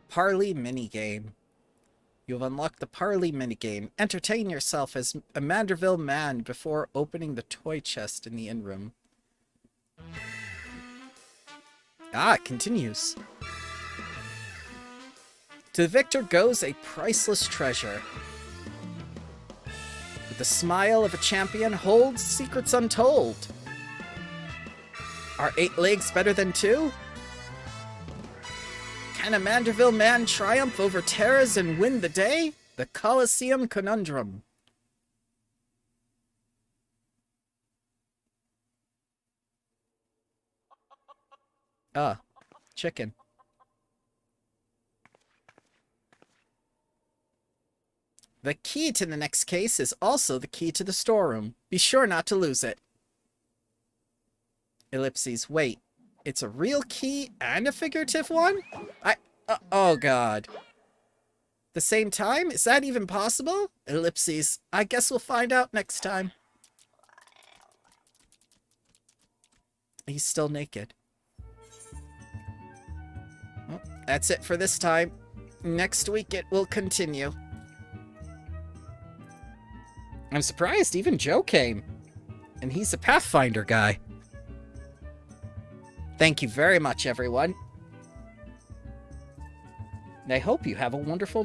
Parley minigame. You have unlocked the Parley minigame. Entertain yourself as a Manderville man before opening the toy chest in the inn room. Ah, it continues. To the victor goes a priceless treasure. With the smile of a champion holds secrets untold. Are 8 legs better than 2? Can a Manderville man triumph over terrors and win the day? The Colosseum Conundrum. Ah, chicken. The key to the next case is also the key to the storeroom. Be sure not to lose it. Ellipses, wait. It's a real key and a figurative one? Oh god. The same time? Is that even possible? Ellipses, I guess we'll find out next time. He's still naked. Well, that's it for this time. Next week it will continue. I'm surprised even Joe came. And he's a Pathfinder guy. Thank you very much, everyone. And I hope you have a wonderful night.